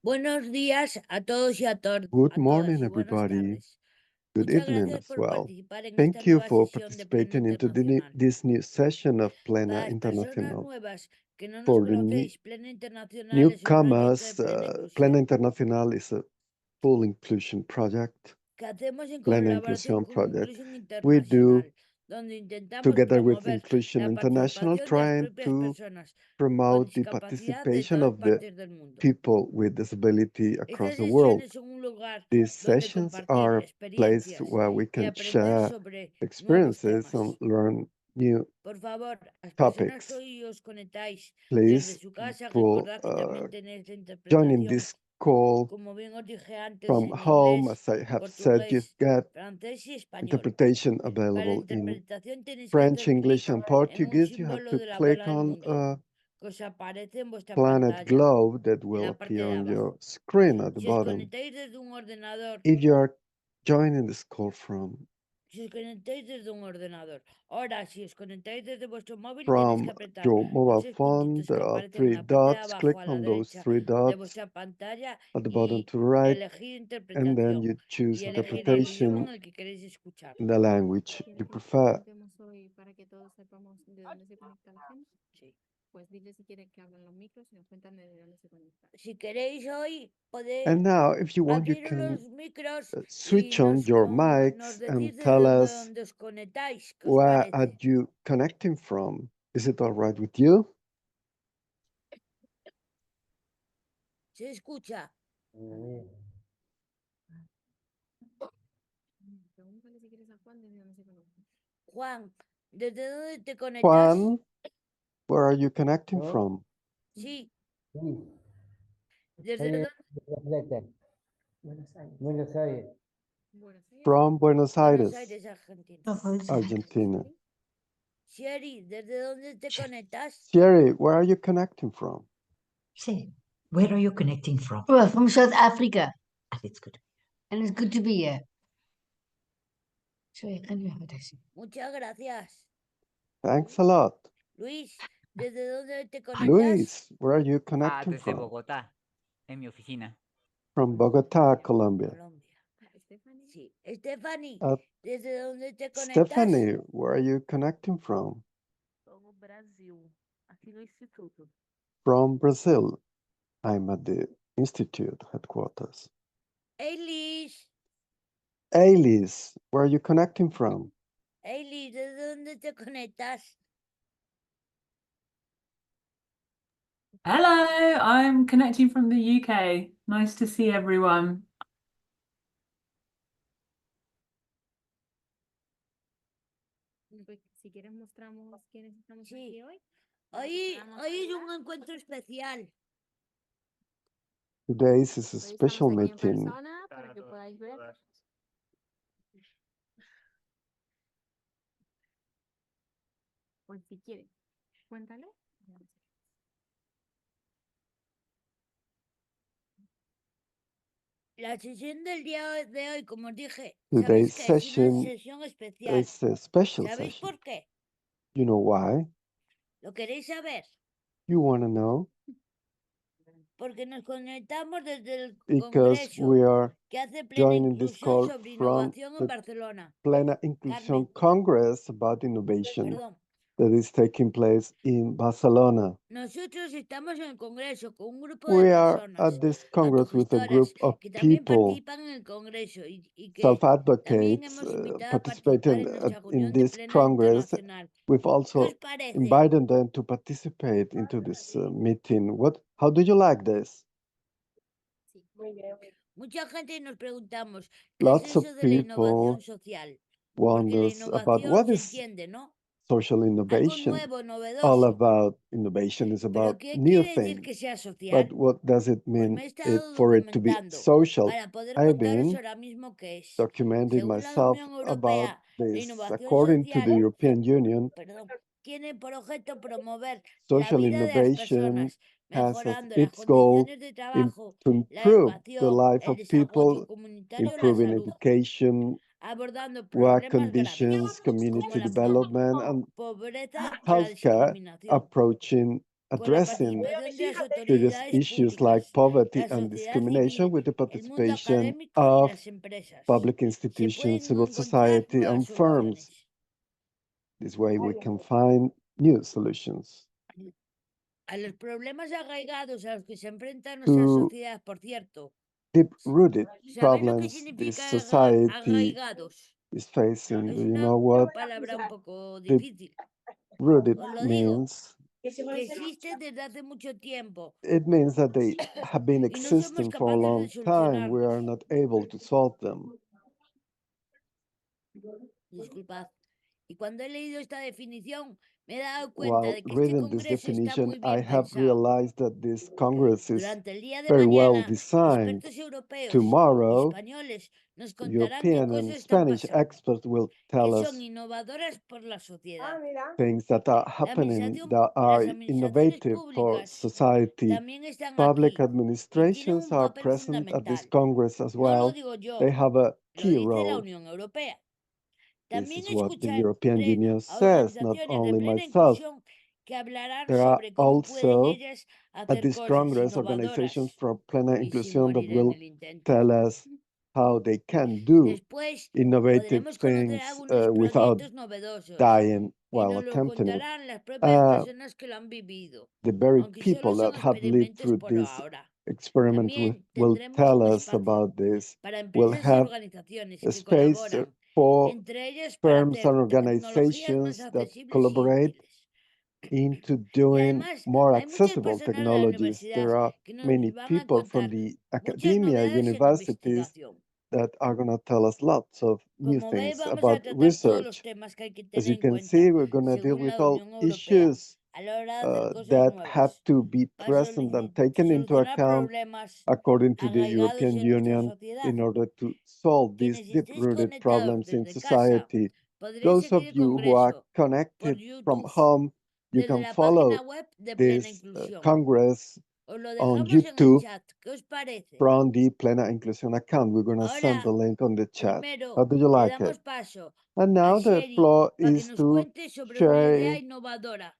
Buenos días a todos y a Good todas morning, y buenas everybody. tardes. Good Muchas evening gracias as por well. participar en Thank esta you nueva for sesión de Plena participating into Internacional. this new session of Plena Para las personas Internacional. nuevas que no nos For the conocéis, Plena Internacional es un proyecto de newcomers, plena inclusión Plena Internacional is a full inclusion project, que hacemos en Plena colaboración Inclusión con project. Inclusión We do Internacional, donde intentamos together with promover Inclusion la International, participación de las trying propias to personas con promote the discapacidad de participation todas of the partes del mundo. people with disability across Estas the world. sesiones son un lugar These donde sessions compartir are a place experiencias where we y can aprender share sobre nuevos experiences and temas. learn new Por favor, las personas topics. que hoy os conectáis Please, desde su casa, people recordad que también tenéis la joining interpretación, this call como bien os dije antes, from en home, inglés, as I have said, you've portugués, got francés y español. interpretation Para la available in interpretación tenéis que French, hacer English, clic and en un Portuguese. You have símbolo to de la click bola del on mundo a que os aparece en vuestra planet pantalla, globe that en will la parte appear de on your abajo. screen at the Si os bottom. conectáis desde un ordenador, If you are joining this call from si os conectáis desde un ordenador. Ahora, si os conectáis desde vuestro móvil, tenéis que apretar your los mobile 6 phone, puntitos there que are aparecen en three la parte de dots. abajo Click a la on those derecha three de dots vuestra pantalla at the bottom y to the right, elegir and then interpretación you choose y elegir el idioma interpretation en el que queréis escuchar. in the language you prefer. Hoy para que todos sepamos de dónde se conecta la gente. Sí. Pues dile si quieren que abran los micros y nos cuentan de dónde se conectan. Si queréis hoy, podéis And now, if you want, you abrir can los micros switch y on your nos mics decís and de tell us dónde os conectáis. ¿Qué os where are parece? you connecting from. Is it all right with you? ¿Se escucha? Pregúntale si quieres a Juan desde dónde se conecta. Juan, ¿desde dónde te conectas? Juan, where are you connecting from? Sí. Sí, ¿Desde dónde? de La Plata, Buenos Aires. From Buenos Aires, Buenos Aires, Argentina. Argentina. Sherry, ¿desde dónde te conectas? Sherry, where are you connecting from? Sí. Where are you connecting from? Well, from South Africa. And it's good. And it's good to be here. Sorry, can you have a taxi? Muchas gracias. Thanks a lot. Luis, ¿desde dónde te conectas? Luis, where are you connecting Desde from? Bogotá, en mi oficina. From Bogotá, Colombia. Colombia. Sí. Stephanie, Uh, ¿desde dónde te conectas? Stephanie, where are you connecting from? Brasil, aqui no Instituto. From Brazil. I'm at the Institute headquarters. Eilis. Alice, where are you connecting from? Eilis, ¿desde dónde te conectas? Hello, I'm connecting from the UK. Nice to see everyone. Pues, si quieres mostramos quiénes estamos Sí. aquí hoy. Hoy es un encuentro especial. Today is a Hoy special estamos aquí en meeting. persona para que podáis ver. Pues si quieres, cuéntale. La sesión del día de hoy, como os dije, Today's sabéis que es una session sesión especial. is a special ¿Sabéis session. por qué? You know why? ¿Lo queréis saber? You want to know? Porque nos conectamos desde el Because Congreso we are que hace Plena joining this Inclusión call sobre from innovación en the Barcelona. Plena Inclusion Carmen. Congress about innovation Perdón. that is taking place in Barcelona. Nosotros estamos en el Congreso con un grupo de We are personas at this Congress with a autogestoras group of que también people, participan en el Congreso y que también self-advocates, hemos invitado a participar participating en nuestra in reunión de this Plena Congress. Internacional. We've ¿Qué also os parece? invited them to participate into this meeting. How do you like this? Mucha gente nos preguntamos qué es Lots of eso de la innovación people social. Porque la wonders about innovación what se is entiende, ¿no? social Algo innovation. nuevo, All novedoso. about innovation is Pero about ¿qué new quiere decir things. que sea social? But what does it Pues mean me he estado for it to be documentando social? para poder I've contaros been ahora mismo qué es. documenting Según la myself Unión about Europea, la this. innovación According to the social, European Union, tiene por objeto promover la social vida de las innovation personas, has as mejorando las its goal condiciones de trabajo, to la improve the educación, life el of desarrollo people, comunitario y la improving salud, education, abordando work problemas conditions, graves como community la development, and pobreza y la healthcare, discriminación. approaching addressing participación de las serious autoridades issues like públicas, poverty la and sociedad discrimination civil, with the el mundo participation académico y of las empresas. public Se institutions, pueden civil encontrar society, nuevas and firms. soluciones. This way we can find new solutions. A los problemas arraigados a los que se enfrenta nuestra To sociedad, por cierto. Deep-rooted ¿Sabéis lo que problems this significa society arraigados? is facing. Es Do you una know what palabra un poco deep- difícil. rooted Os lo digo, means? que existe desde hace mucho tiempo It means that they have been y no somos existing for a capaces de long time. We are solucionarlos. not able to solve them. Disculpad. Y cuando he leído esta definición, me he dado cuenta While de que este reading this congreso está definition, muy I bien have pensado. realized that this Congress is Durante el día de very well mañana, designed. expertos europeos y Tomorrow, españoles nos contarán qué European and cosas están Spanish pasando, experts will que tell son us innovadoras por la sociedad. things that are La happening administración, that are las administraciones innovative for públicas society. también están Public aquí y tienen administrations un are papel present at this fundamental. Congress as No lo well. digo yo, They have a lo key dice la role. Unión Europea. This También is what the escucharé European Union a says, not organizaciones de only plena myself. inclusión que hablarán There are sobre cómo pueden also ellas at hacer this cosas Congress organizations innovadoras from Plena y sin inclusión that morir en will el intento. tell us how they can do Después innovative podremos conocer things algunos without proyectos novedosos dying y while nos lo attempting it. contarán las propias personas que lo han vivido, The very aunque people solo son that have lived experimentos through por this ahora. experiment También will tendremos tell un us espacio about this. para We'll empresas y have organizaciones a que space colaboran, for entre ellas para firms hacer and tecnologías más organizations that accesibles y collaborate útiles. into Y doing además more hay muchas accessible personas de la technologies. universidad There are que nos many van a people from contar the muchas academia, novedades en universities investigación. that are going to tell us lots of new Como veis, things vamos a about tratar todos los research. temas que hay que As tener you en can cuenta, see, we're going to deal según with la all Unión Europea, issues a la hora de hacer cosas that nuevas, have to be para present and taken into solucionar account problemas according to the arraigados European en nuestra Union sociedad. in order to solve these Quienes estéis deep-rooted conectados problems in desde casa, society. podréis Those seguir of el you who are Congreso por connected from YouTube home, you desde can la follow página web de Plena this Inclusión. Congress Os lo on dejamos en el YouTube chat. ¿Qué os parece? from the Plena Inclusion account. We're going to send the Ahora, link on the chat. primero, How do you le like damos it? paso And a now the Sherry floor para que is nos to cuente sobre una idea Sherry innovadora.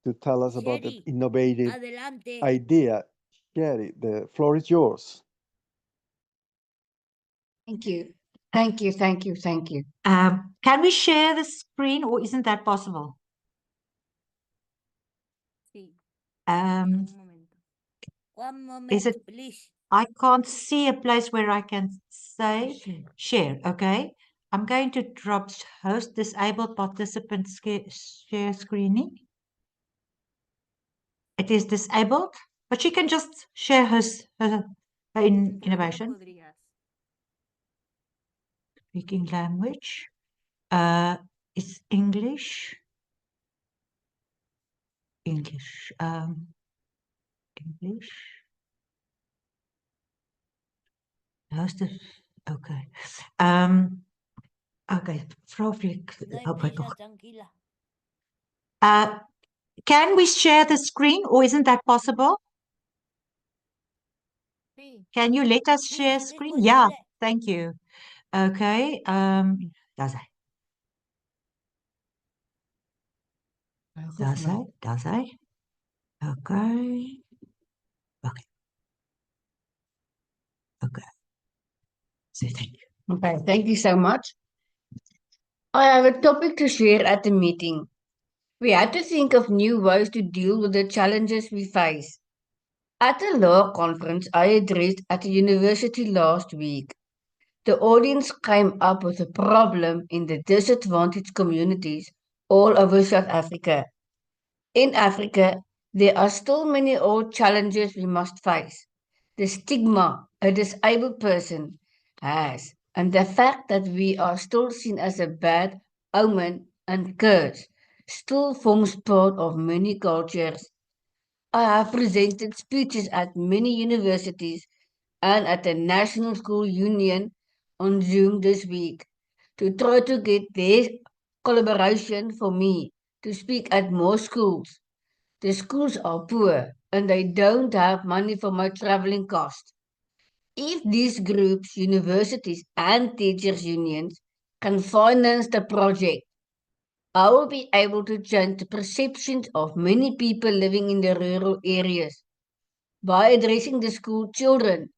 to tell us about the Sherry, innovative adelante. idea. Sherry, the floor is yours. Thank you. Thank you, thank you, thank you. Can we share the screen or isn't that possible? Sí, Um, un momento. One moment, Is it- please. I can't see a place where I can say share. Okay. I'm going to drop host disabled participant share screening. It is disabled, but she can just share her innovation. Podrías. Speaking language. It's English. English. English. Host of, okay. Okay. Vrouwelijk. No hay Oh, wait, prisa, tranquila. Can we share the screen or isn't that possible? Sí. Can you let us Sí, share sí que es screen? Yeah, posible. thank you. Okay. Does hij? Does hij? Does hij? Okay. Okay. Okay. So thank you. Okay, thank you so much. I have a topic to share at the meeting. We had to think of new ways to deal with the challenges we face. At a law conference I addressed at a university last week, the audience came up with a problem in the disadvantaged communities all over South Africa. In Africa, there are still many old challenges we must face. The stigma a disabled person has, and the fact that we are still seen as a bad omen and curse, still forms part of many cultures. I have presented speeches at many universities and at the National School Union on Zoom this week to try to get their collaboration for me to speak at more schools. The schools are poor and they don't have money for my traveling cost. If these groups, universities, and teachers' unions can finance the project, I will be able to change the perceptions of many people living in the rural areas. By addressing the school children,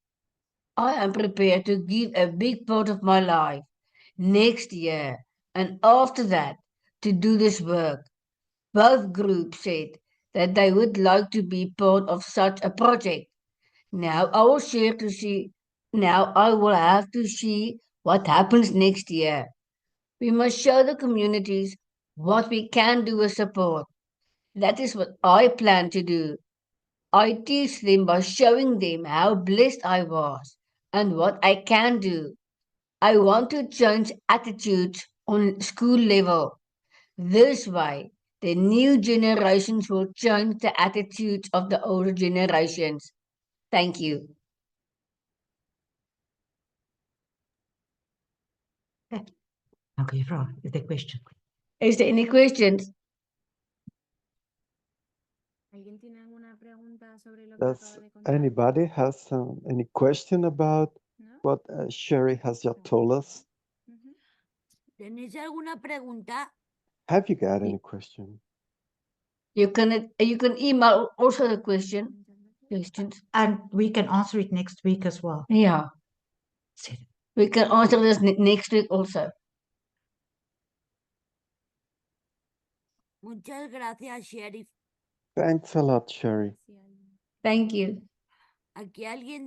I am prepared to give a big part of my life next year and after that to do this work. Both groups said that they would like to be part of such a project. Now I will have to see what happens next year. We must show the communities what we can do as support. That is what I plan to do. I teach them by showing them how blessed I was and what I can do. I want to change attitudes on school level. This way, the new generations will change the attitudes of the older generations. Thank you. Okay, right. Is there a question? Is there any questions? ¿Alguien tiene alguna pregunta sobre lo que Does acaba de contar? anybody has any question about ¿No? what Sherry has just told us? Ujú. ¿Tenéis alguna pregunta? Have you got any question? You can email also the questions. And we can answer it next week as well. Yeah, we can answer this next week also. Muchas gracias, Sheriff. Thanks a lot, Sherry. Sí, alguien. Thank you. Aquí alguien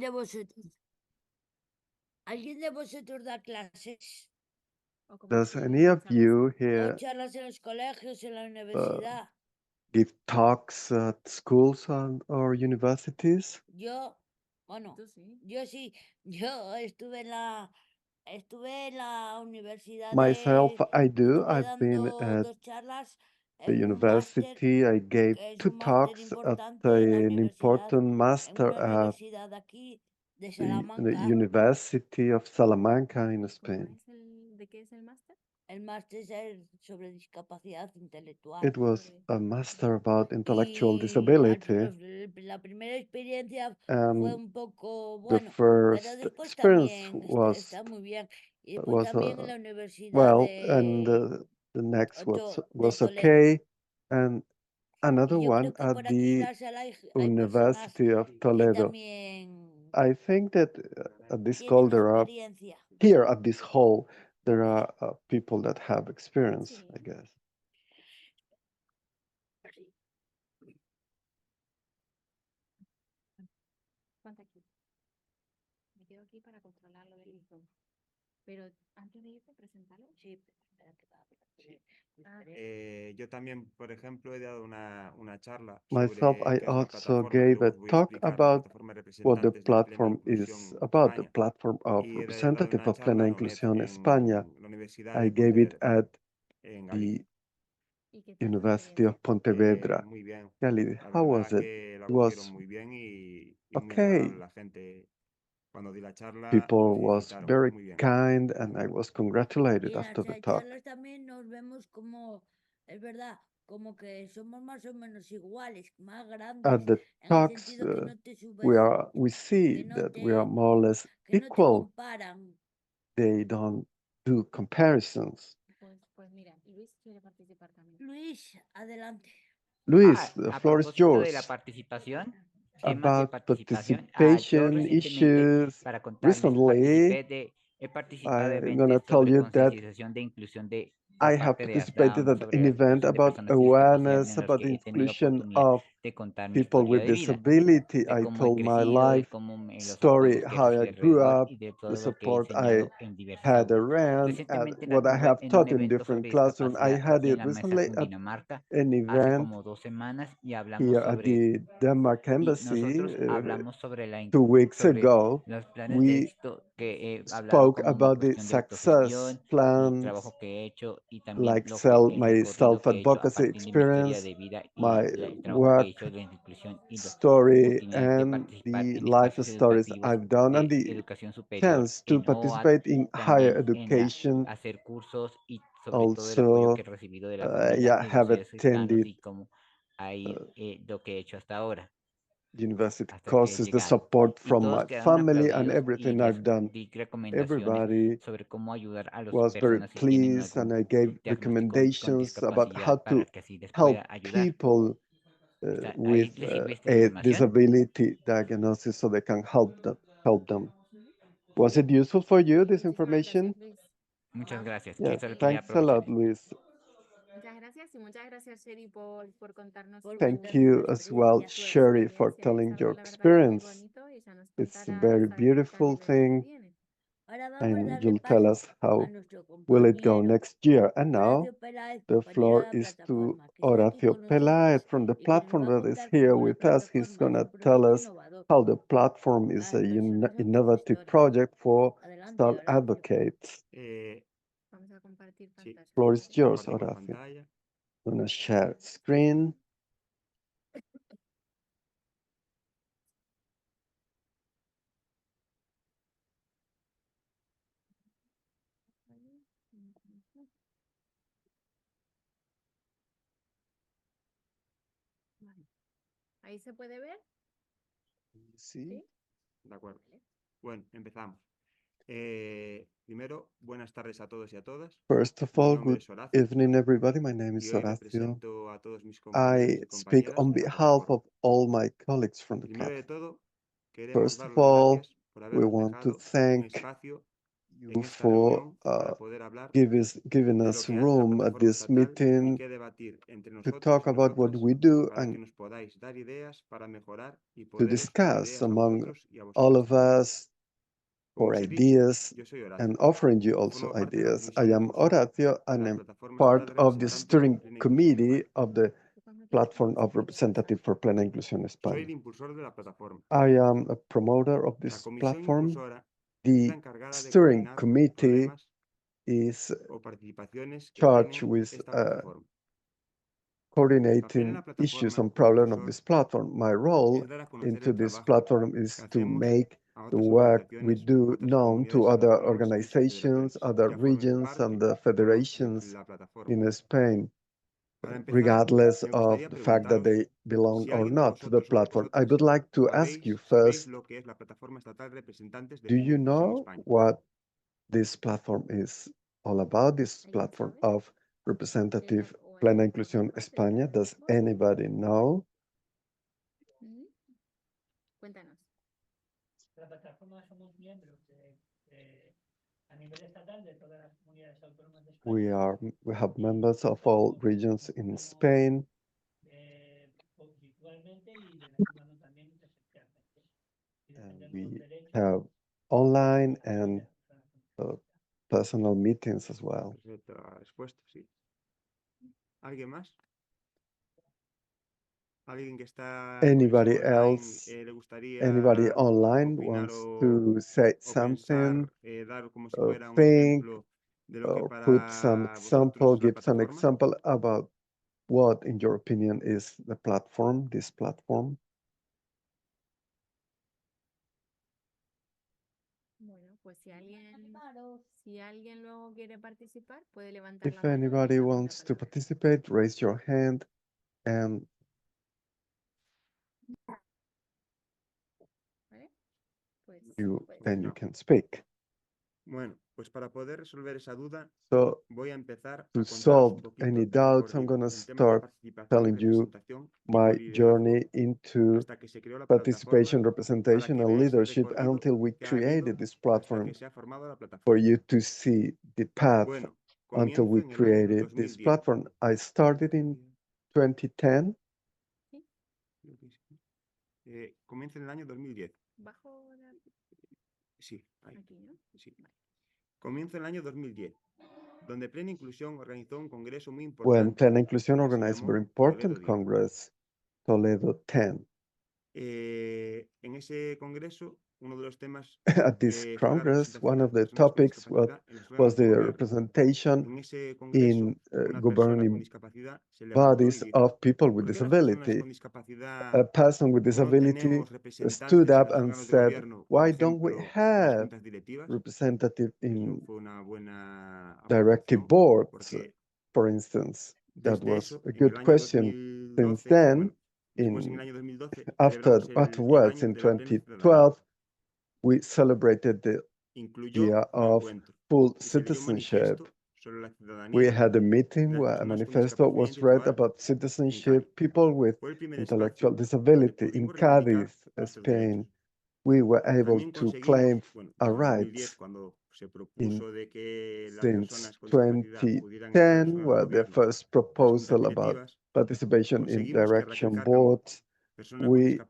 de vosotros da clases. O como Does si any of charlas. you O here charlas en los colegios, en la universidad. give talks at schools or universities? Yo, bueno, Tú sí. yo sí, yo estuve en la universidad Myself, I do. estuve I've been dando at 2 charlas the en un máster, university. I gave que es 2 un máster talks at importante en la an universidad, important en master una at universidad aquí de the Salamanca. University of Salamanca in Spain. ¿De qué es el máster? El máster es sobre discapacidad intelectual. It was a master about intellectual Y disability, la primera experiencia and fue un poco, the bueno, pero first después experience también was está muy bien. Y después también en la universidad well, and de the next was Toledo. okay, and another Y yo one creo que at por aquí en the la sala hay personas University of que Toledo. también I think that at this tienen call there are experiencia. here at this hall there are people that have experience, Sí. I guess. Ponte aquí. Me quedo aquí para controlar lo del micrófono. Pero antes de irte, presentarlo. Sí, espera que va a Yo también, por ejemplo, he dado una charla Myself, sobre I qué es la also plataforma, que gave a luego os voy a talk explicar, la about plataforma de what the representantes de Plena platform is Inclusión about, the España. platform of Y he dado representative una of charla Plena en la UNED, Inclusión en España. la Universidad I de gave it Pontevedra, at en the Galicia. ¿Y qué tal la University of experiencia? Pontevedra. Muy bien. Galicia, La how verdad was es it? que la It was acogieron muy bien y muy okay. agradable la gente. Cuando di la charla, People me was felicitaron. very Muy bien. kind, and I was Y congratulated en las after the talk. charlas también nos vemos como, es verdad, como que somos más o menos iguales, más grandes, At the en el talks, sentido que no te we see que no that we are te, more or less que no te equal. comparan. They don't do comparisons. Pues mira, Luis quiere participar también. Luis, adelante. Luis, the A floor is propósito de la yours. participación, temas de About participación. Yo participation recientemente, issues, para contarles, recently, he participado de I'm gonna eventos tell sobre you that concienciación de inclusión I por have parte de participated ASDAM, at sobre an la event inclusión de about personas con discapacidad, awareness en los about the que he tenido la inclusion oportunidad of de contar mi people historia with de vida, disability. de I cómo he told my crecido, de life cómo los story, apoyos que he how I recibido grew alrededor up, y de the todo lo que he support I enseñado en diversos had aulas. around, and Recientemente what I have en un taught in evento different sobre classrooms. I discapacidad had aquí en it la mesa recently at Cundinamarca an hace event como 2 semanas y hablamos here at sobre the Denmark y Embassy nosotros hablamos sobre 2 weeks sobre ago. los planes de We éxito que he hablado spoke como mi about the cuestión de success autogestión y plans, trabajo que he hecho y también like lo que el my recorrido que he hecho a self-advocacy partir de mi historia experience, de vida y my el trabajo que he work hecho de la inclusión y las story, oportunidades de and participar the en life espacios stories educativos I've done, and de the educación superior chance to en OAT, participate in higher también en education. hacer cursos y sobre todo el apoyo Also, que he recibido de la familia yeah, y de los have seres cercanos attended y cómo ha ido lo que he hecho hasta ahora. university hasta que he courses, the llegado. support Y from todos my quedaron family, and aplaudidos y everything les I've done. di recomendaciones Everybody sobre cómo ayudar a las was very personas que tienen pleased, and I algún gave diagnóstico con recommendations about how discapacidad para to que así les help pueda ayudar. people Ahí with les sirve esta a información. disability diagnosis so they can help them. Was it useful for you, this information? Muchas gracias. Yeah, Eso lo quería thanks a lot, aprovechar. Luis. Muchas gracias y muchas gracias, Sherry, por contarnos Por tu Thank contar tu you as well, experiencia. Sherry, for experiencia. Es telling algo, your la verdad, que muy experience. bonito y ya nos It's a contarás very a ver qué tal beautiful vivencia thing, tiene. Ahora vamos a and darle you'll tell paso us a how nuestro will it go compañero next year. And now Horacio Peláez, the compañero floor de la is to plataforma, que está aquí Horacio con Pelaez nosotros from the y que nos va platform a that is contar here cómo la with us. He's plataforma going es to un tell proyecto us innovador how the platform para is a las personas innovative antisectores. project for Adelante, child Horacio. giving us room at this meeting to talk about what we do and to discuss among all of us for ideas and offering you also ideas. I am Horacio and I'm part of the steering committee of the platform of representative for Plena Inclusión España. I am a promoter of this platform. The steering committee is charged with coordinating issues and problems of this platform. My role into this platform is to make the work we do known to other organizations, other regions, and the federations in Spain, regardless of the fact that they belong or not to the platform. I would like to ask you first, do you know what this platform is all about, this platform of representative Plena Inclusión España? Does anybody know? Cuéntanos. La plataforma somos miembros a nivel estatal de todas las comunidades autónomas de España. We have members of all regions in Spain. Virtualmente y de vez en cuando también presencialmente. And we have online and personal meetings as well. ¿Alguien más? ¿Alguien que está Anybody connexión online, else? le gustaría Anybody online opinar wants o to say something, pensar, dar como si fuera un think, ejemplo de lo que or para put some vosotros example, es la give some plataforma? example about what, in your opinion, is the platform, this platform? Bueno, pues si alguien luego quiere participar, puede levantar If la mano. anybody wants to participate, raise your hand and ¿Vale? Pues, then you can speak. Bueno, pues para poder resolver esa duda, So voy a empezar to a contaros un solve poquito any el doubts, I'm recorrido going to en temas de start participación y telling you representación y my líderazgo journey into hasta que se creó la participation, plataforma, para representation, que and veáis el leadership recorrido until we que ha habido created this hasta platform que se ha formado la for plataforma. you to see the path Bueno, until comienzo we en el año created this 2010. platform. I started in 2010. Comienza en el año 2010. bajo la... Sí, ahí. Aquí, ¿no? Sí. Comienza en el año 2010, donde Plena Inclusión organizó un congreso muy When importante Plena Inclusión que se organized a llamó very Toledo important 10. congress, Toledo 10. En ese congreso, uno de los temas At this fue la congress, representación one de of las the personas con topics discapacidad en los was órganos de the gobierno. representation En ese congreso, in una persona con governing discapacidad se levantó y bodies dijo: of people with ¿por qué las personas disability. con discapacidad A person with no disability tenemos stood representantes en up los and órganos de said, gobierno, por why don't we ejemplo, en las have juntas directivas? representative Eso in fue una buena directive aportación, boards, porque for instance? That desde was eso, a en el good año question. Since 2012, then, bueno, Después, en el año 2012, afterwards, in 2012, we celebrated the year of full citizenship. We had a meeting where a manifesto was read about citizenship, people with intellectual disability in Cádiz, Spain. We were able to claim our rights since 2010, where the first proposal about participation in direction boards, we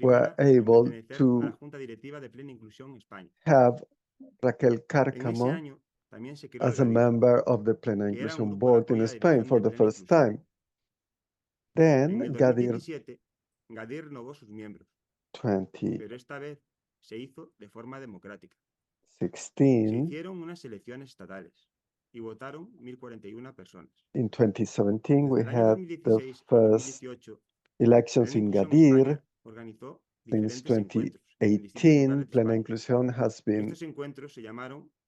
were able to have Raquel Cárcamo as a member of the Plena Inclusion Board in Spain for the first time. Then Gadir 2016, in 2017, we had the first elections in Gadir. Since 2018, Plena Inclusión has been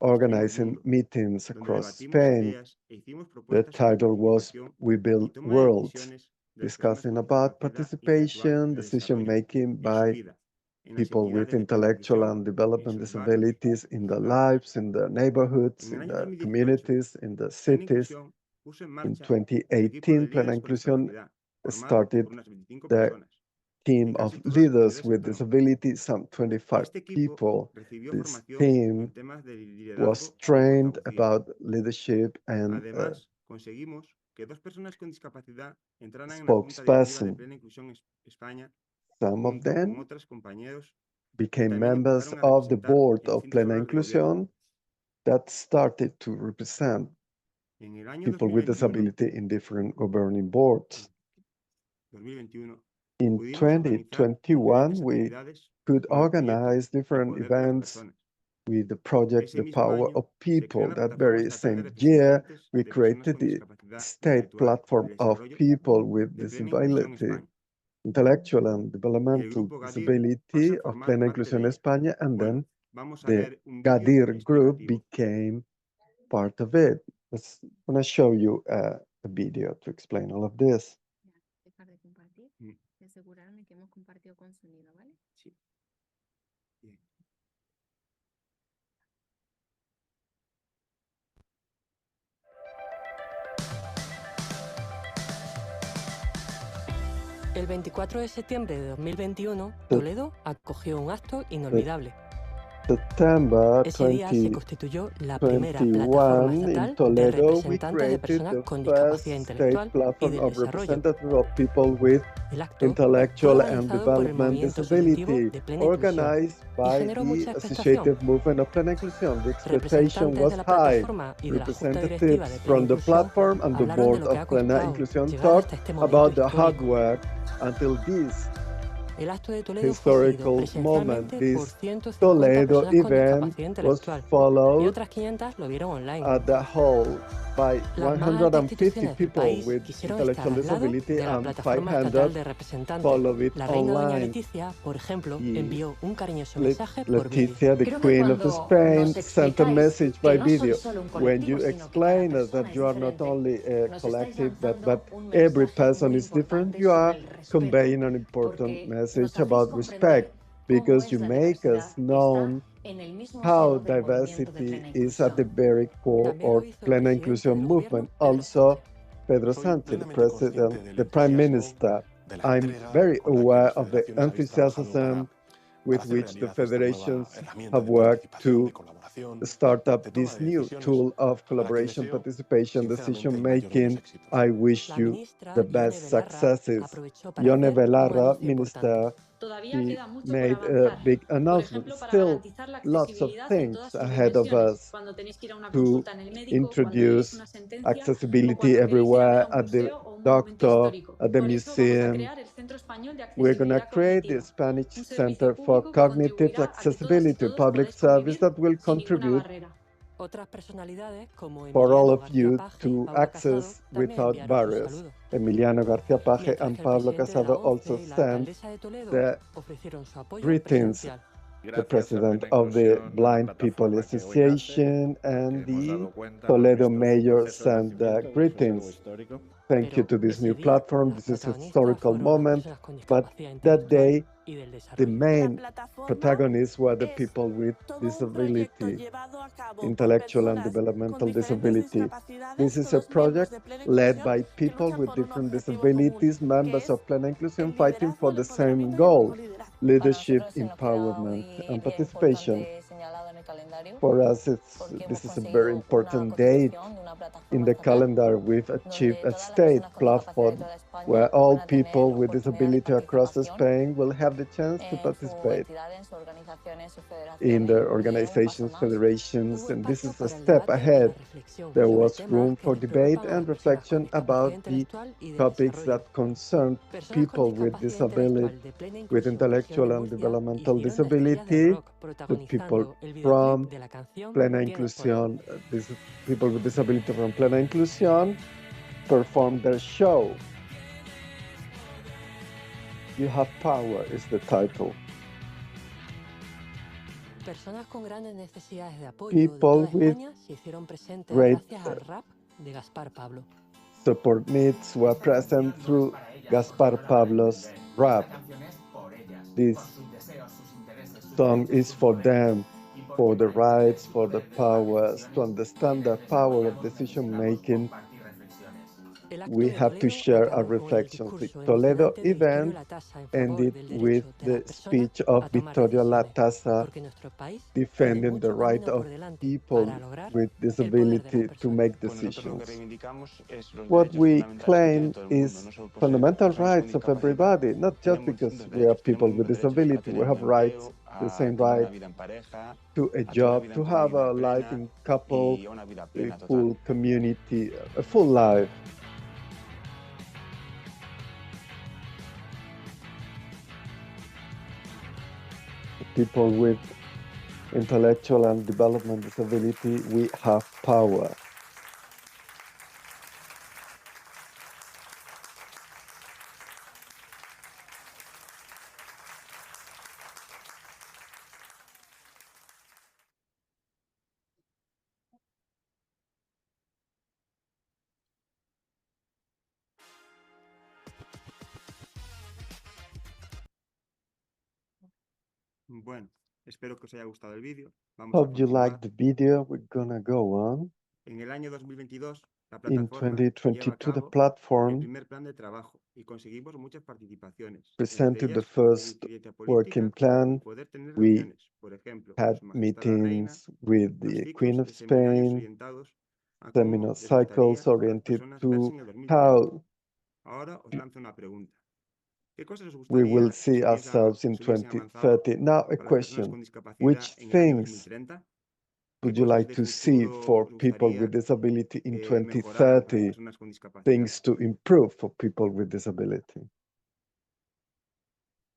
organizing meetings across Spain. The title was We Build Worlds, discussing about participation, decision-making by people with intellectual and development disabilities in their lives, in their neighborhoods, in their communities, in the cities. In 2018, Plena Inclusión started the team of leaders with disabilities, some 25 people. This team was trained about leadership and spokesperson. Some of them became members of the board of Plena Inclusión that started to represent people with disability in different governing boards. In 2021, we could organize different events with the project The Power of People. That very same year, we created the state platform of people with disability, intellectual and developmental disability of Plena Inclusión España, and then the Gadir group became part of it. I'm going to show you a video to explain all of this. Asegurarme que hemos compartido con sonido, ¿vale? Sí. Bien. El 24 de septiembre de 2021, Toledo acogió un acto inolvidable. Ese día se constituyó la primera plataforma estatal de representantes de personas con discapacidad intelectual y de desarrollo. El acto fue organizado por el movimiento asociativo de Plena Inclusión y generó mucha expectación. Representantes de la plataforma y de la junta directiva de Plena Inclusión hablaron de lo que ha costado llegar hasta este momento histórico. El acto de Toledo fue seguido presencialmente por 150 Toledo personas con event discapacidad was intelectual y followed otras 500 lo vieron online. at the whole by Las más altas 150 instituciones del people país with quisieron estar intellectual al lado disability de la and plataforma estatal 500 de representantes. follow it La reina doña online. Leticia, por ejemplo, Y envió un cariñoso mensaje por vídeo. Leticia, the Creo que Queen of cuando Spain, nos sent a explicáis message que by no sois video. solo un When you colectivo, sino que cada explain us persona that es you are not diferente, only a nos estáis collective, but lanzando un every mensaje person muy is different, importante you are sobre el respeto, conveying an important porque message nos hacéis about comprender respect, cómo because es you la make diversidad us known está en el mismo how seno del movimiento de diversity Plena is at the Inclusión. very core También lo of hizo el Plena presidente Inclusion del movement. gobierno, Also, Pedro Sánchez, the president, the prime minister. I'm very aware of the enthusiasm with which the federations have worked to start up this new tool of collaboration, participation, decision making. I wish you the best successes. Ione Belarra, minister, he made a big announcement. Still, lots of things ahead of us to introduce accessibility everywhere, at the doctor, at the museum. We're going to create the Spanish Center for Cognitive Accessibility, public service that will contribute for all of you to access without barriers. Emiliano García Paje and Pablo Casado also sent the greetings. The president of the Blind People Association and the Toledo mayor sent the greetings. thank you to this new platform. This is a historical moment, but that that day, the main protagonists were the people with disability, intellectual and developmental disability. This is a project led by people with different disabilities, members of Plena Inclusión, fighting for the same goal: leadership, empowerment, and participation. For us, this is a very important date in the calendar. We've achieved a state platform where all people with disability across Spain will have the chance to participate in their organizations, federations, and this is a step ahead. There was room for debate and reflection about the topics that concern people with disability, with intellectual and developmental disability, the people from Plena Inclusión, people with disability from Plena Inclusión performed their show. You Have Power is the title. Personas con grandes necesidades de apoyo People de toda with España se hicieron presentes great gracias al rap de Gaspar Pablo. support needs were present through Gaspar Pablo's rap. This song is for them, for the rights, for the powers, to understand the power of decision making. We have to share our reflections. The Toledo event ended with the speech of Victoria Latasa defending the right of people with disability to make decisions. What we claim is fundamental rights of everybody, not just because we are people with disability. We have rights, the same right to a job, to have a life in couple, a full community, a full life. People with intellectual and development disability, we have power. Bueno, espero que os haya gustado el vídeo. Vamos Hope you continuar. liked the video. We're gonna go on. En el año 2022, la In plataforma lleva a 2022, the cabo el platform primer plan de trabajo y conseguimos muchas participaciones. presented Entre the ellas, conseguir first incidencia working política y plan. poder tener We reuniones. Por ejemplo, had Su Majestad la Reina, meetings with los the ciclos Queen of de seminarios Spain, orientados a cómo seminar les gustaría cycles a las oriented personas verse to en el 2030. how Ahora os lanzo una pregunta. ¿Qué cosas os we gustaría will see se ourselves in se hubiesen avanzado 2030. Now, a para las personas question. con discapacidad Which en el año things 2030? would you cosas like de to see futuro for os people gustaría with disability in que mejoraran para las 2030? personas con discapacidad? Things to improve for people with disability.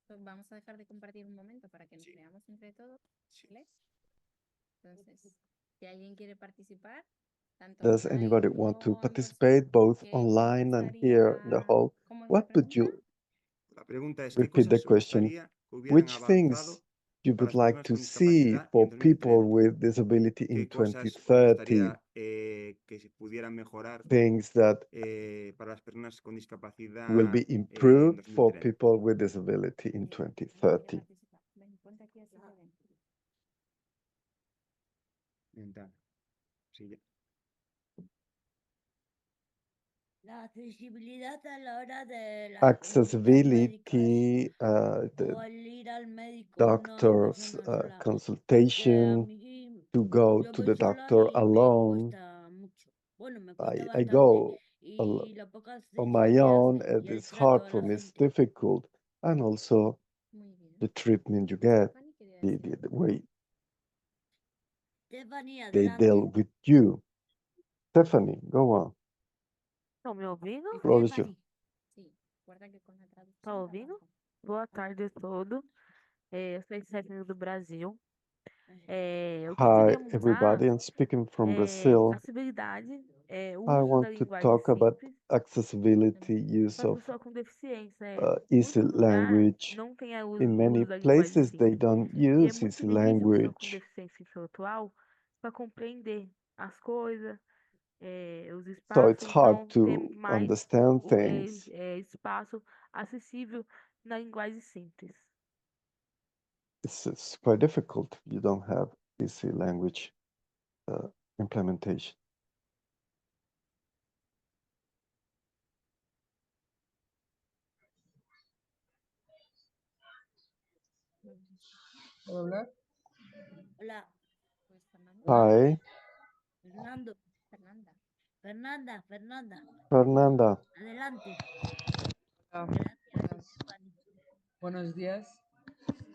Pues vamos a dejar de compartir un momento para que nos veamos entre todos. ¿Vale? Entonces, si alguien quiere participar, tanto Does online anybody want to como en participate both ¿qué online and gustaría- here in the hall? ¿Cómo es la What would pregunta? you La pregunta es, ¿qué repeat the cosas os question? gustaría que hubieran Which avanzado things you para would las like personas to con see discapacidad for en 2030? people with disability in ¿Qué cosas os 2030? gustaría que se pudieran mejorar Things that para las personas con discapacidad will be en improved for 2030? people with disability in 2030. Ven, ponte aquí así de dentro. Ventana. Sí, ya. La accesibilidad a la hora de las Accessibility, o the el ir al médico doctor's una persona sola. Porque a consultation, mí, to go yo to voy the sola doctor y me alone. cuesta mucho. Bueno, me cuesta I bastante. go Y la poca on my accesibilidad own, y el it's trato hard a for la me, it's gente. difficult. And also Muy bien. the treatment you get, Stephanie quería the, decir the algo. way Stephanie, they adelante. deal with you. Stephanie, go on. Estão me ouvindo? Floor is yours. Stephanie. Sí, guarda que con la traducción Tá va ouvindo? abajo. Boa tarde a todos. Eu sou Stephanie do Brasil. Eu Hi, queria mudar everybody. I'm speaking from Brazil. acessibilidade, o I uso da want to linguagem talk about simples accessibility, use para of pessoa com deficiência. easy Muitos lugares language. não tem o In many uso da linguagem places, they simples. don't E é use muito easy difícil a pessoa com language. deficiência intelectual para compreender as coisas, os So it's espaços hard vão ter to mais understand things. espaço acessível na linguagem simples. It's quite difficult if you don't have easy language implementation. Hola. Hola. Hi. Fernando. Fernanda. Fernanda. Adelante. Buenos días.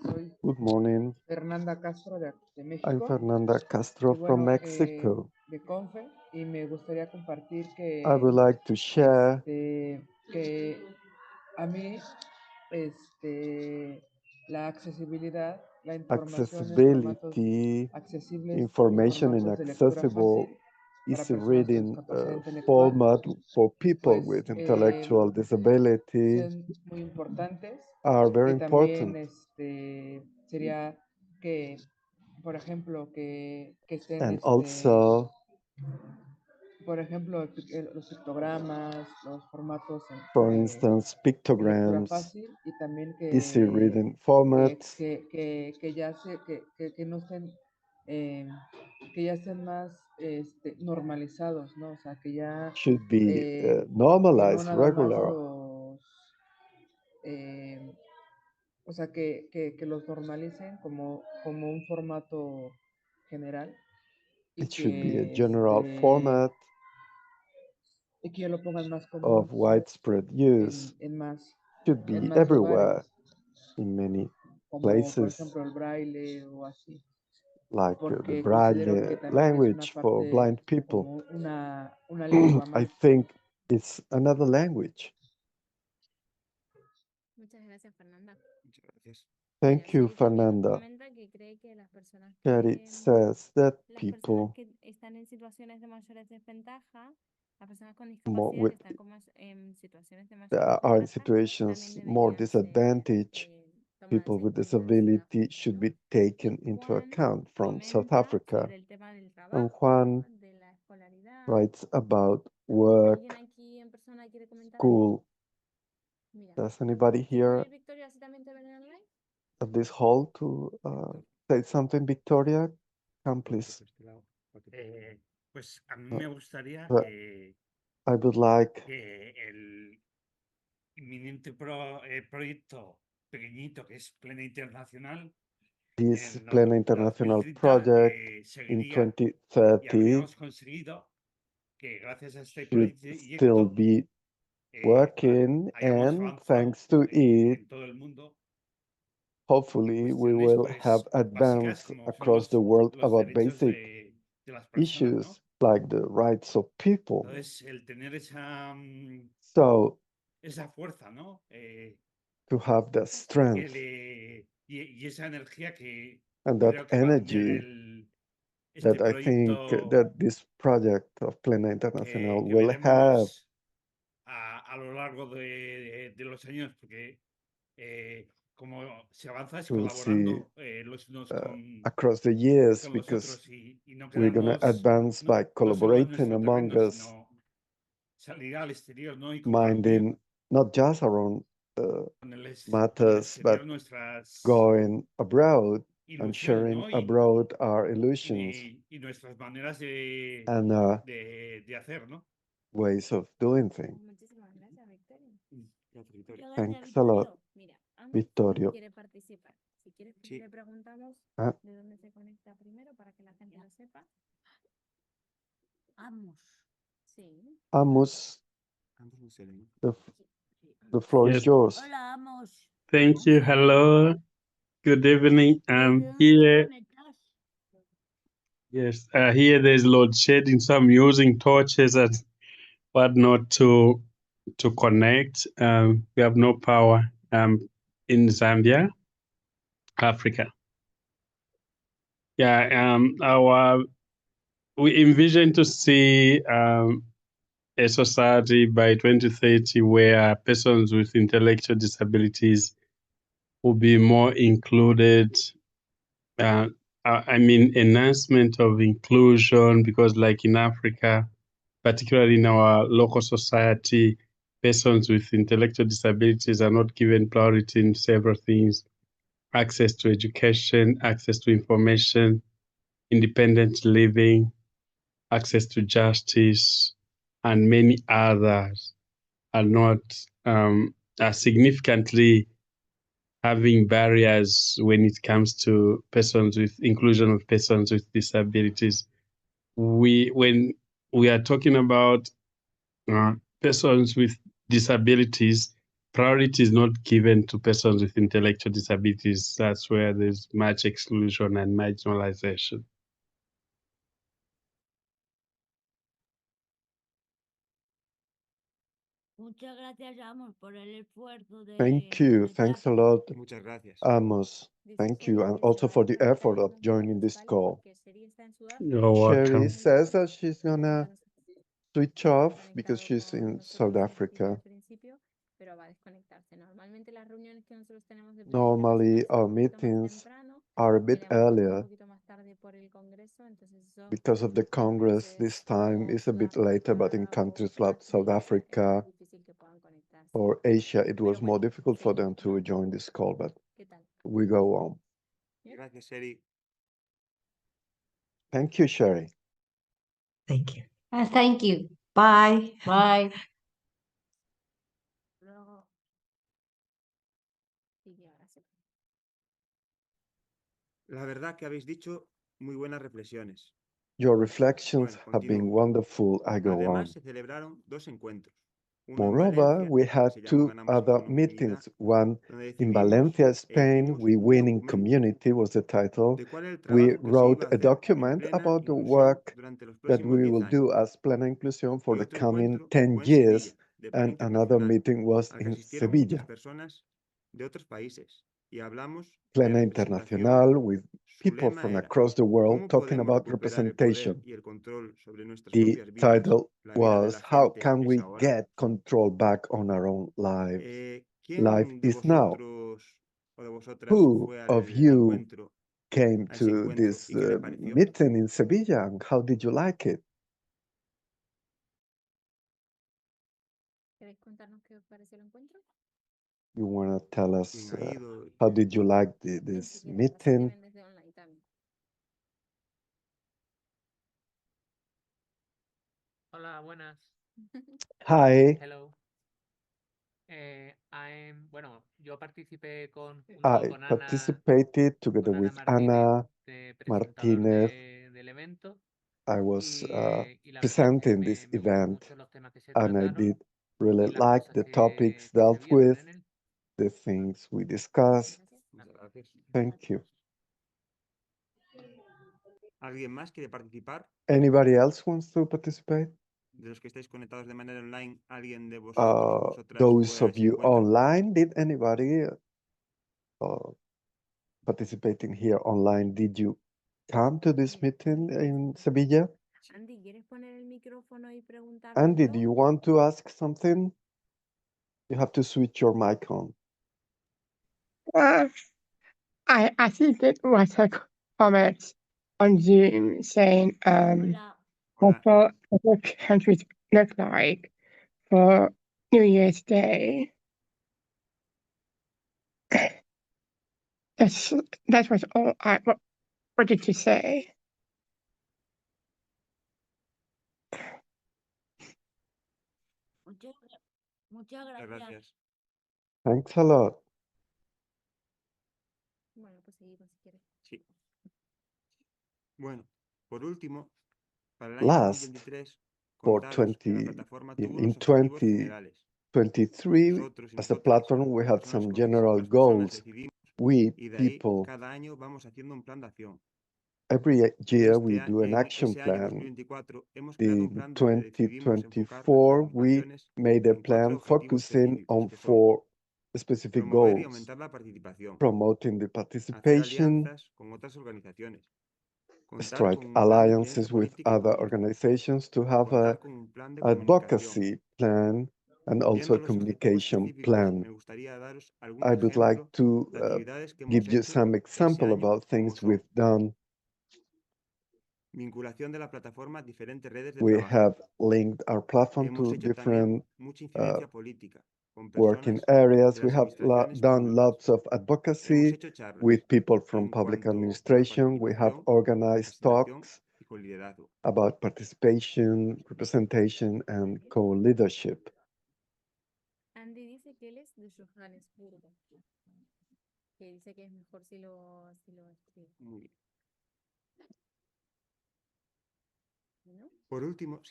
Soy Good morning. Fernanda Castro de I'm México. Fernanda Castro from Mexico. De Confe, y me gustaría compartir que I would like to share que a mí la accesibilidad, la información en formatos accessibility, accesibles, information in formatos de lectura accessible, fácil para easy personas con reading discapacidad intelectual, format for people pues with intellectual disability son muy importantes. are very Y important. también sería que, por ejemplo, que estén And also, por ejemplo, los pictogramas, los formatos for instance, de lectura pictograms, fácil, y también easy reading formats que no estén, que ya estén más normalizados, ¿no? O sea, que ya should be que no normalized, nada más regular. o sea, que los normalicen como un formato general y It should be a general format y que ya lo pongan más común of widespread use. Should en be más everywhere lugares, in many como por places, ejemplo el braille o así, like the porque considero que Braille también es una language for parte blind people. como una lengua I más. think it's another language. Muchas gracias, Fernanda. Muchas gracias. Thank you, Sherry también nos Fernanda. comenta que cree que las personas Sherry says that las personas people que están en situaciones de mayores desventajas, las personas con more discapacidad with que están como en situaciones de mayores are in desventajas, situations también more deberían ser disadvantaged, people tomadas en with cuenta en su disability adaptación, should ¿no? be taken Y into Juan account from South comenta Africa. sobre el tema del And trabajo, Juan de la escolaridad. writes about work, ¿Alguien aquí en persona quiere comentar algo? school. Mira, Does anybody ¿quieres here venir, Victoria, si también te ven en online? at this hall to say something, Victoria? Come, please. Pues a mí me gustaría But I would like que el inminente proyecto pequeñito que es Plena Internacional this en Plena la International 2030 project in seguiría y 2030 habríamos conseguido que gracias a este should still proyecto be working, hayamos and avanzado thanks to it, en todo el mundo hopefully we cuestiones will have básicas advanced como son across the world los about derechos basic de las personas, issues ¿no? like the rights of people. Entonces, el tener So esa fuerza, ¿no? to have the strength Y esa energía que and creo that que va a tener energy este that I think proyecto that this project of Plena International que will have veremos a lo largo de los años, porque como se avanza es we'll see colaborando los unos across the years, con los because otros y no we're going to quedarnos advance by no solo en collaborating nuestro among terreno, us, sino salir al exterior, ¿no? Y compartir minding not just around con el matters, but exterior nuestras going abroad and ilusiones, sharing ¿no? abroad our illusions Y nuestras maneras and de hacer, ¿no? ways of doing things. Muchísimas gracias, Victoria. Muchas Thanks gracias, a lot, Mira, Amos Vittorio. quiere participar. Si quieres, Sí. le preguntamos Ah. de dónde se conecta primero para que la gente lo sepa. Amos. Sí. Amos, the floor is Yes. yours. Hola, Amos. Thank you. Hello. Good evening. Here. Yes. Here there's load shedding, so I'm using torches and whatnot to connect. We have no power in Zambia, Africa. Yeah. We envision to see a society by 2030 where persons with intellectual disabilities will be more included. I mean, enhancement of inclusion, because like in Africa, particularly in our local society, persons with intellectual disabilities are not given priority in several things: access to education, access to information, independent living, access to justice, and many others are not are significantly having barriers when it comes to persons with inclusion of persons with disabilities. When we are talking about persons with disabilities, priority is not given to persons with intellectual disabilities. That's where there's much exclusion and marginalization. Muchas gracias, Amos, por el esfuerzo de Thank you. Thanks a lot, Muchas gracias. Amos. Thank you. And also for the effort of joining this call. You're Sherry welcome. says that she's gonna switch off because she's in South Africa. Normally, our meetings are a bit earlier. Because of the Congress, this time is a bit later, but in countries like South Africa or Asia, it was more difficult for them to join this call, but we go on. Gracias, Sherry. Thank you, Sherry. Thank you. Thank you. Bye. Bye. La verdad que habéis dicho muy buenas reflexiones. Your reflections Bueno, have been continúo. wonderful. I go on. Además, se celebraron dos encuentros. Uno en Moreover, Valencia, we que had se llamó two Ganamos en other Comunidad, meetings. One donde in decidimos Valencia, e Spain, hicimos we un win in documento community was the title. de cuál era el We trabajo que se wrote iba a a hacer en document Plena about the Inclusión work durante los that próximos we 10 will años. do as Plena Inclusión for Y the otro coming encuentro 10 fue en years. Sevilla, de Plena And another Internacional, meeting was al que in asistieron muchas Sevilla, personas de otros países y hablamos de Plena representación. Internacional, with Su people lema from era: across the world ¿cómo talking podemos about recuperar el poder representation. y el control sobre nuestras The propias vidas? title La vida de was, la How gente can es we ahora. get control back on our own lives? Life ¿Quién de is now. vosotros o de vosotras Who fue of al you encuentro, came a ese to encuentro, this y qué le pareció? meeting in Sevilla, and how did you like it? ¿Queréis contarnos qué os pareció el encuentro? You want to tell us ¿Quién ha ido? how did you like Ven this si quieres, así te meeting? ven desde online también. Hola, buenas. Hi, Hello. Bueno, yo participé junto I con Ana, participated together with Ana de presentador Martinez. del evento, I was y la verdad es que presenting this me gustan event, mucho los temas que se and I trataron did really y las like cosas the topics que se dealt vieron with, en él. the things we discussed. Muchas gracias. Thank you. ¿Alguien más quiere participar? Anybody else wants to participate? De los que estáis conectados de manera online, ¿alguien de vosotros o vosotras Those fue a of ese you encuentro? online, did anybody participating here online, did you come to this meeting in Sevilla? Andy, ¿quieres poner el micrófono y preguntar? Andy, do you want to ask something? You have to switch your mic on. I think it was a comment on Zoom saying what countries look like for New Year's Day. That was all I wanted to say. Muchas gracias. Thanks a lot. Bueno, pues seguimos si quieres. Sí. Bueno, por último, para el año Last, 2023, for contaros que la plataforma tuvo in unos objetivos generales. 2023, Nosotros y as a nosotras, platform, we had personas some con general distintas personas, goals. decidimos, We y de ahí people, cada año vamos haciendo un plan de acción. every year we Este, do an en action ese año plan. 2024 hemos creado un In plan donde decidimos enfocar las 2024, we participaciones made a en 4 plan objetivos focusing específicos, on que son 4 specific promover y goals, aumentar la participación, promoting the hacer participation, alianzas con otras organizaciones, contar strike con un plan de incidencia alliances with política y other política, organizations to have contar a con un plan de comunicación. advocacy plan and also Yendo a a los objetivos communication específicos, plan. me gustaría daros I algunos would like ejemplos to de actividades que hemos give you hecho some ese example año, about como things son we've done. Vinculación de la plataforma a diferentes redes de We trabajo. have linked our platform Hemos to hecho different también mucha incidencia política con working personas areas. de We las have administraciones done públicas. lots of Hemos advocacy hecho charlas with people from en public cuanto a la administration. We have participación, organized representación talks y co-liderazgo. about participation, representation, and co-leadership. Andy dice que él es de Johannesburgo, que dice que es mejor si lo escribe. Muy bien. ¿No? Por último,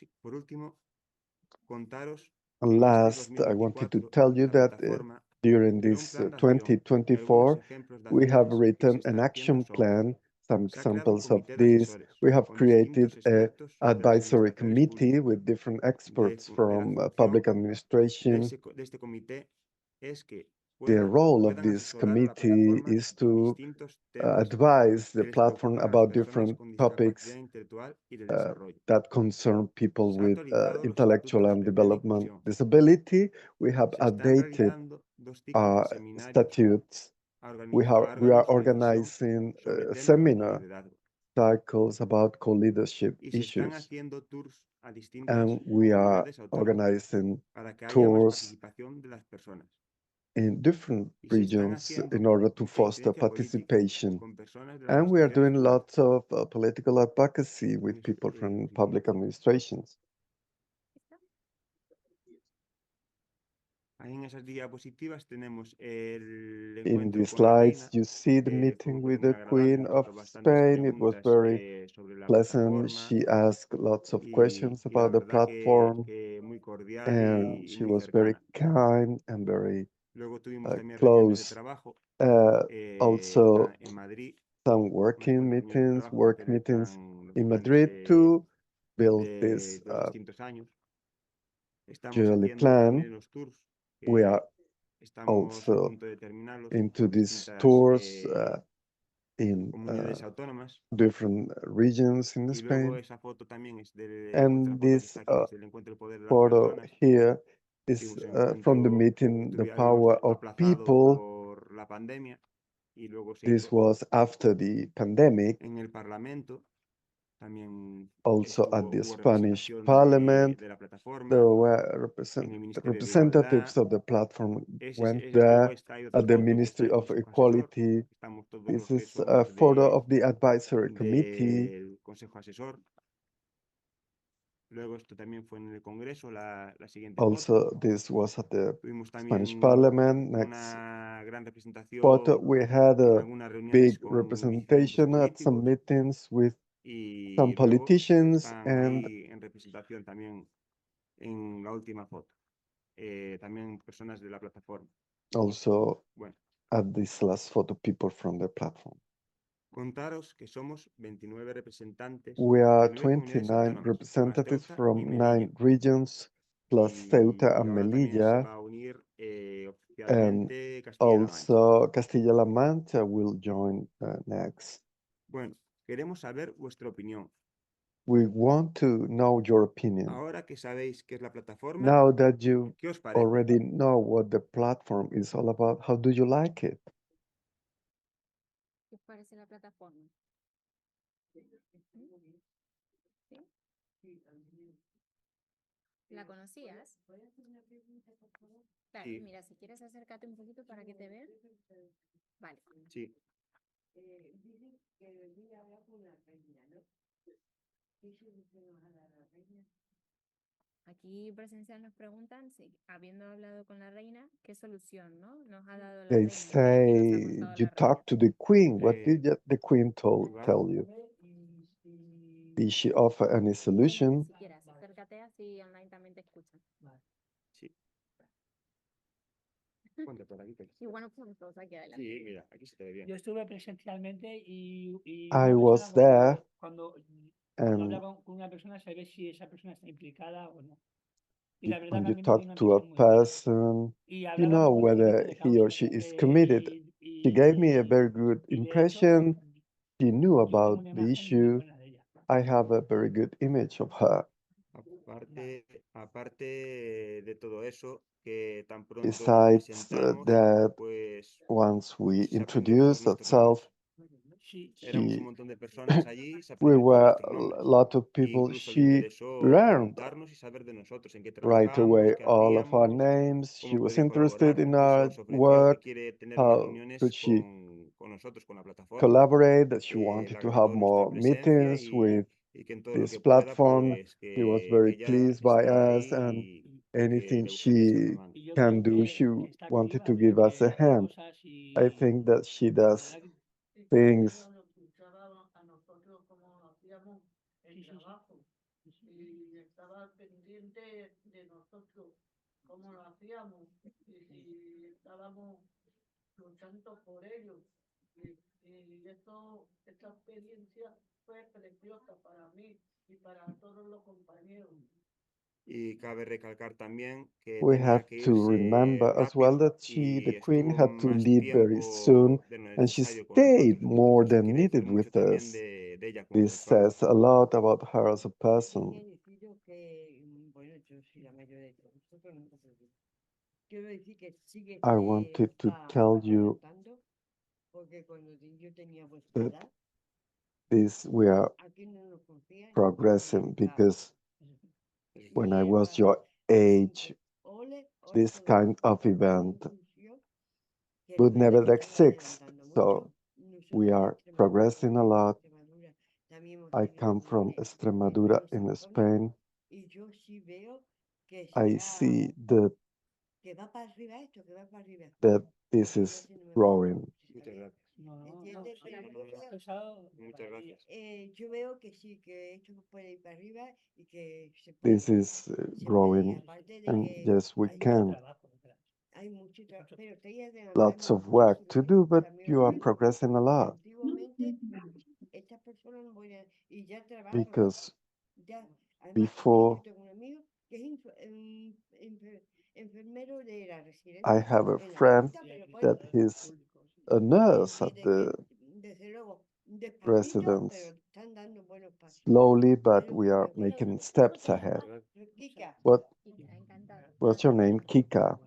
contaros And que en este last, I wanted to 2024 tell you la that plataforma during creó un this plan de acción y algunos 2024, ejemplos de we have acciones que se written están an haciendo action son: plan, some se ha creado un examples of comité de this. asesores We have con created distintos an expertos de las advisory administraciones committee públicas. with different experts De la from función public de administration. este comité es que The role of puedan this asesorar a la committee plataforma is en to distintos temas advise the que les platform preocupan a las about personas different con topics discapacidad intelectual y de desarrollo. that concern people Se ha with actualizado los intellectual estatutos and de Plena development Inclusión. disability. We have Se están updated realizando 2 ciclos de seminarios statutes. a We are órganos de decisión organizing sobre temas de seminar co-liderazgo. cycles about co-leadership Y se están issues. haciendo tours a distintas And we are comunidades autónomas organizing para que haya más tours participación de las personas. in different Y se están regions haciendo in order to mucha foster incidencia política participation. con personas de las And we are administraciones doing públicas. lots of political advocacy with people from public administrations. Ahí en esas diapositivas tenemos el In encuentro these con la reina. slides, you see the Fue meeting with muy the agradable, Queen nos of hizo bastantes Spain. It was preguntas very sobre la pleasant. plataforma She asked lots of questions y la about the verdad platform, que muy cordial and y she muy was very cercana. kind and very Luego tuvimos también reuniones de close. trabajo Also, en Madrid, some unas working cuantas reuniones de meetings, trabajo work porque meetings están los in planes Madrid to build de this los distintos años. Estamos yearly haciendo también plan. los tours We que are estamos a also punto de terminarlos into con these distintas tours in comunidades autónomas. different regions in Y luego Spain. esa foto también es de otra And foto que this está aquí, que es del encuentro del poder de las photo personas. here is Tuvimos un from the encuentro meeting, the habíamos power of aplazado people. por la pandemia y luego se This hizo was after the pandemic. en el Parlamento. También Also at the hubo Spanish representación Parliament, de la plataforma, there were en el Ministerio de representatives Igualdad. of the platform went Ese there. luego está ahí otra At the foto que está Ministry el of Consejo Asesor. Equality. Estamos todos This los que is a somos photo of the advisory committee. del Consejo Asesor. Luego esto también fue en el Congreso, la siguiente foto. Also, this was at the Tuvimos Spanish también Parliament. Next una gran photo, representación we had en a algunas reuniones big con diferentes representation at some políticos meetings with some y luego politicians, están and ahí en representación también en la última foto. También personas de la plataforma. also Bueno, at this last photo, people from the platform. contaros que somos 29 representantes We are de 9 comunidades 29 autónomas, más representatives Ceuta y from Melilla. 9 regions, plus Ceuta Y and ahora también se Melilla, va a unir and oficialmente Castilla-La Mancha. also Castilla-La Mancha will join next. Bueno, queremos saber vuestra opinión. We want to know your opinion. Ahora que sabéis qué es la plataforma, Now that you ¿qué os parece? already know what the platform is all about, how do you like it? ¿Qué os parece la plataforma? ¿Sí? ¿La conocías? Claro, Sí. mira, si quieres acércate un poquito para que te vean. Vale. Sí. Aquí presencial nos preguntan si, habiendo hablado con la reina, ¿qué solución, no? Nos ha dado la They reina. say you talk to the queen. What did the queen Lugar. tell you? Did she offer any solution? Si quieres, acércate así online también te escuchan. Sí. Ponte por aquí. Y bueno, puntos aquí adelante. Sí, mira, aquí se te ve bien. Yo estuve presencialmente y I una was persona there, cuando and habla con una persona se ve si esa persona está implicada o no. Y la verdad when que a you mí me dio talk una to a impresión muy buena. person, Y you hablaba know con conocimiento whether de he or causa. she is committed. She gave me a very good Y de hecho, impression. She knew yo about tengo una the imagen muy issue. buena de ella. I have a very good image of her. Aparte de todo eso, que tan pronto nos Besides presentamos, that, pues once we se aprendió por introduce nuestros labios. ourselves, Éramos un montón de personas allí, se we aprendieron todos were nuestros a nombres. lot of E people. incluso le She interesó learned preguntarnos y saber de nosotros, en qué right trabajamos, away qué all of our hacíamos, names. She cómo was podía interested colaborar. in Incluso our se ofreció que work, quiere tener más how reuniones could she con nosotros, con la plataforma, collaborate, that she que le wanted to agradó have nuestra more presencia meetings with y que en todo lo this que pueda, platform. pues She was very que ella pleased by esté us, and ahí y que anything le gustaría echar una she mano. Y yo can creo do, que she está wanted activa, to give us a hace hand. cosas I think that she does things. eso nos gustaba a nosotros como hacíamos el trabajo y estaba pendiente de nosotros cómo lo hacíamos y si estábamos luchando por ello y esta experiencia fue preciosa para mí y para todos los compañeros. Y cabe recalcar también que We tenía have que to irse remember as well rápido that the y queen, estuvo had to más leave very soon, tiempo de lo and she necesario con stayed nosotros. more Así than que dice needed mucho with también us. de ella como This persona. says a lot about her as a person. I wanted to tell you that we are progressing, because when I was your age, this kind of event would never exist. So we are progressing a lot. I come from Extremadura in Spain. I see that this is growing. Muchas gracias. Muchas gracias. This is growing, and yes, we can. Lots of work to do, but you are progressing a lot, because before I have a friend that he's a nurse at the residence. Slowly, but we are making steps ahead. What's your name? Kika.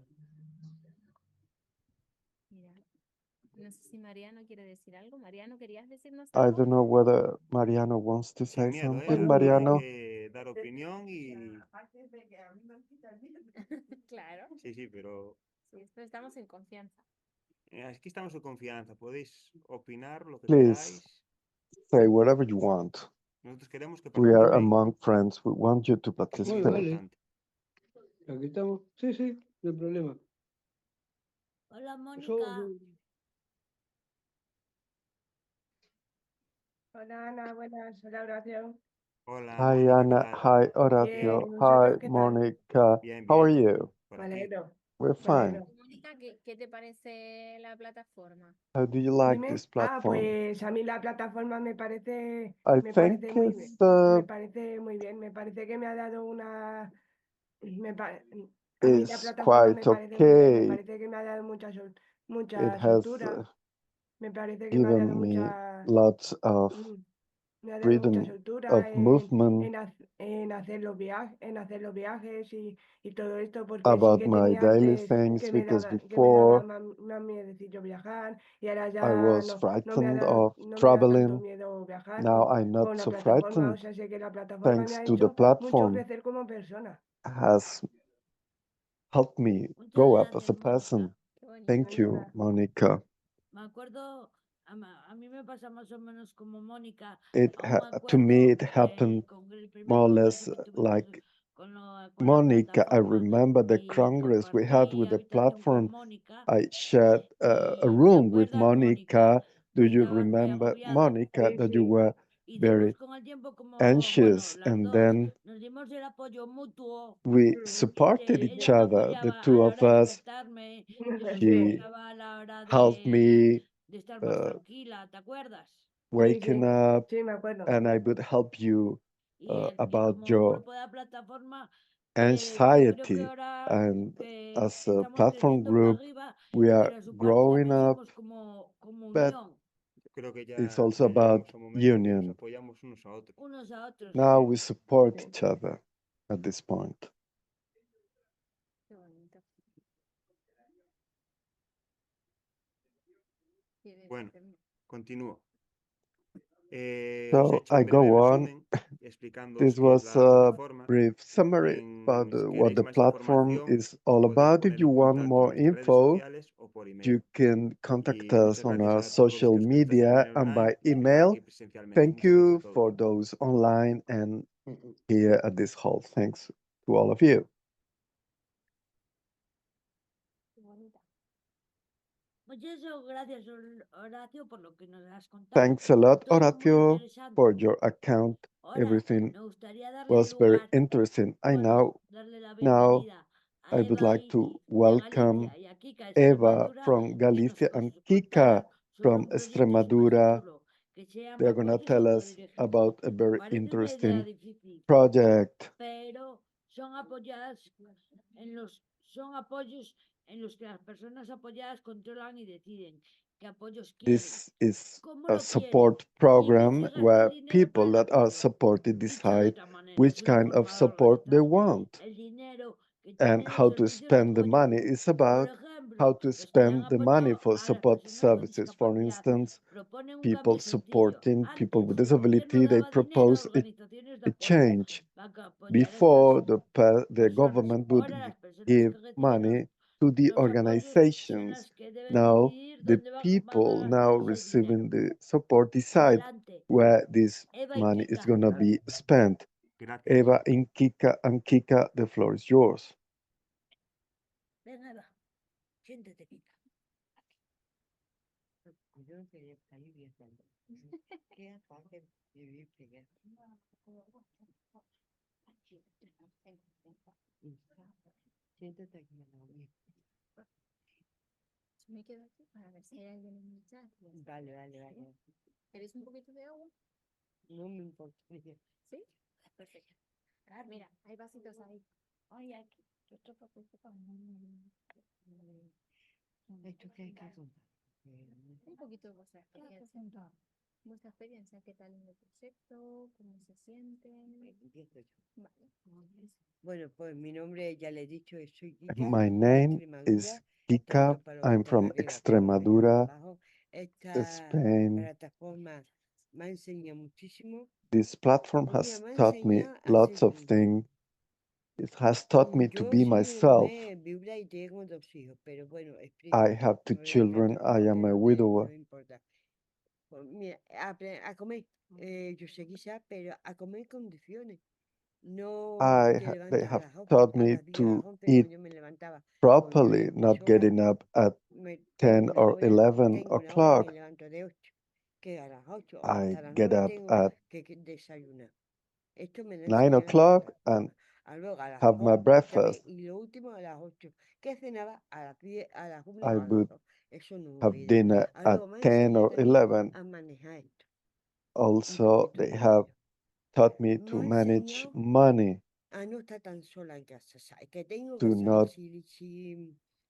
No sé si Mariano quiere decir algo. Mariano, ¿querías decirnos I algo? don't know whether Mariano wants to Sin say miedo, something. aquí hay Mariano. que dar opinión y... Claro. Sí, pero... Sí, estamos en confianza. Aquí estamos en confianza. Podéis opinar lo que Please queráis. say whatever you want. Nosotros queremos que We are participéis. among friends. We want you to Es muy participate. importante. Aquí estamos. Sí, no hay problema. Hola, Mónica. Hola Ana, buenas, hola Horacio. Hola, Hi, Mónica, Anna. ¿qué tal? Hi, Bien, Horacio. ¿y Hi, vosotros qué tal? Monica. Bien, How are bien. you? Por Me aquí. alegro, We're me fine. alegro. Mónica, ¿qué te parece la plataforma? How do you like Dime. this platform? Pues a mí la plataforma me parece I think muy it's bien, me parece muy bien, me parece que me ha dado una... a mí la is plataforma quite me parece muy bien, me okay. parece que me ha dado mucha It has soltura, me parece que me ha dado given me mucha... lots of Me ha dado mucha freedom soltura of movement en hacer los viajes y todo esto, porque sí about que my tenía daily antes things, que because me daba before más miedecillo viajar y ahora I ya was frightened of no me da tanto traveling. miedo viajar Now I'm con not la so plataforma, o frightened, sea, sé que la plataforma me thanks ha to the hecho mucho platform. crecer como persona. Has helped me Muchas grow up as gracias, a person. Mónica. Qué bonito. Thank you, Monica. Me acuerdo, a mí me pasa más o menos como Mónica. It Aún me to me acuerdo it happened el primer more or less congreso que tuvimos like con la Monica. I plataforma remember the y congress we had compartí with the habitación con platform. Mónica. I shared a Y ¿te room with acuerdas, Mónica? Monica. Do Que you estabas muy remember, agobiada Monica, that you were y very después con el tiempo como, bueno, anxious, las and dos then nos dimos el apoyo mutuo. we supported each Ella me other, the apoyaba a two la of hora de us. despertarme, yo me She apoyaba a la hora helped me de estar más tranquila, ¿te acuerdas? waking up, Sí, me acuerdo. and I would help you Y about como your grupo de la plataforma, yo creo que anxiety. ahora And as a estamos platform creciendo para group, arriba, we are pero a su parte growing también up, somos como but unión, Yo creo que it's ya also about llegamos a un momento que nos union. apoyamos unos a otros. unos a otros. Now we support each other at this point. Qué bonito. Bueno, continúo. So I go on. This was a brief summary about what the platform is all about. If you want more info, you can contact us on our social media and by email. Thank you for those online and here at this hall. Thanks to all of you. Gracias, Horacio, por lo que nos has contado. Thanks a lot, Todo muy Horacio, interesante. for your account. Ahora, Everything me gustaría darle was very lugar, interesting. darle la Now bienvenida a I would Eva like to de welcome Galicia y a Kika de Eva Extremadura, from que nos Galicia and Kika contarán sobre from un proyecto súper Extremadura. chulo que se llama They're going to Apoyos tell us Autodirigidos. about a very Parece una idea interesting difícil, project. pero son apoyos en los que las personas apoyadas controlan y deciden qué apoyos quieren, This is cómo a lo quieren, support y en qué program se gasta where el dinero people para el that are apoyo. supported Dicho de decide otra manera, which soy un kind of formador support they organizador. want. El dinero que And tiene de how to servicios de spend the apoyo, money is por about ejemplo, how to los que han spend the money apoyado for a las support personas con services. For discapacidad instance, proponen un people cambio sencillo. supporting people with Antes, el gobierno disability, they daba dinero a propose organizaciones de a apoyo change. para que apoyar a Before estas the personas. government would Ahora las personas give que reciben money to the los apoyos son organizations. las que deben Now decidir the dónde van a people now gastar ese receiving dinero. the support decide Adelante, where this Eva y money is Kika. going to be spent. Gracias. Eva and Kika, the floor is yours. Ven, Eva, siéntete, Kika. Yo no quería salir viajando. ¿Qué aparte vivir primero? Siéntate aquí en la mía. Me quedo aquí para ver si hay alguien en el chat. Vale, vale, vale. ¿Queréis un poquito de agua? No me importa. ¿Sí? Perfecto. Mira, hay vasitos ahí. Ay, aquí. Esto para ¿Esto qué hay que contar? Un poquito de vuestra experiencia. Vuestra experiencia, ¿qué tal en el proyecto? ¿Cómo se sienten? Empiezo yo. Vale. Bueno, pues mi nombre ya le he dicho, soy Kika, My de name is Extremadura, Kika. tanto para los que I'm están from arriba como los que Extremadura, están abajo. Esta Spain. plataforma me ha enseñado muchísimo. This platform Pues mira, has me ha taught me enseñado a lots ser of feliz. things. It has taught me to Yo be soy una myself. mujer viuda y tengo 2 hijos, pero bueno, I have two la verdad que children. esto I como am que a no widower. me importa. Pues mira, a comer, yo sé quizás, pero a comer en condiciones. No te They levantas a have las 8, taught a me las 10, a las to 11 como eat yo me levantaba. Pues properly, mis not horas, getting up at tengo 10 una or hora, 11 tengo una hora y me o'clock. levanto de 8, que a las 8 o I hasta las get 9 up tengo at que desayunar. Esto me lo 9 enseñó la o'clock and plataforma. Luego a las have my 11 breakfast. también, y lo último a las 8. ¿Qué cenaba? A las 10, a las 1 I o a las would 2. Eso no me have olvida. dinner at Luego me ha 10 enseñado or también 11. a manejar esto, un Also, poquito they el have dinero. taught me Me to ha manage enseñado money, a no estar tan sola en casa, ¿sabes? Que tengo to que salir. not Si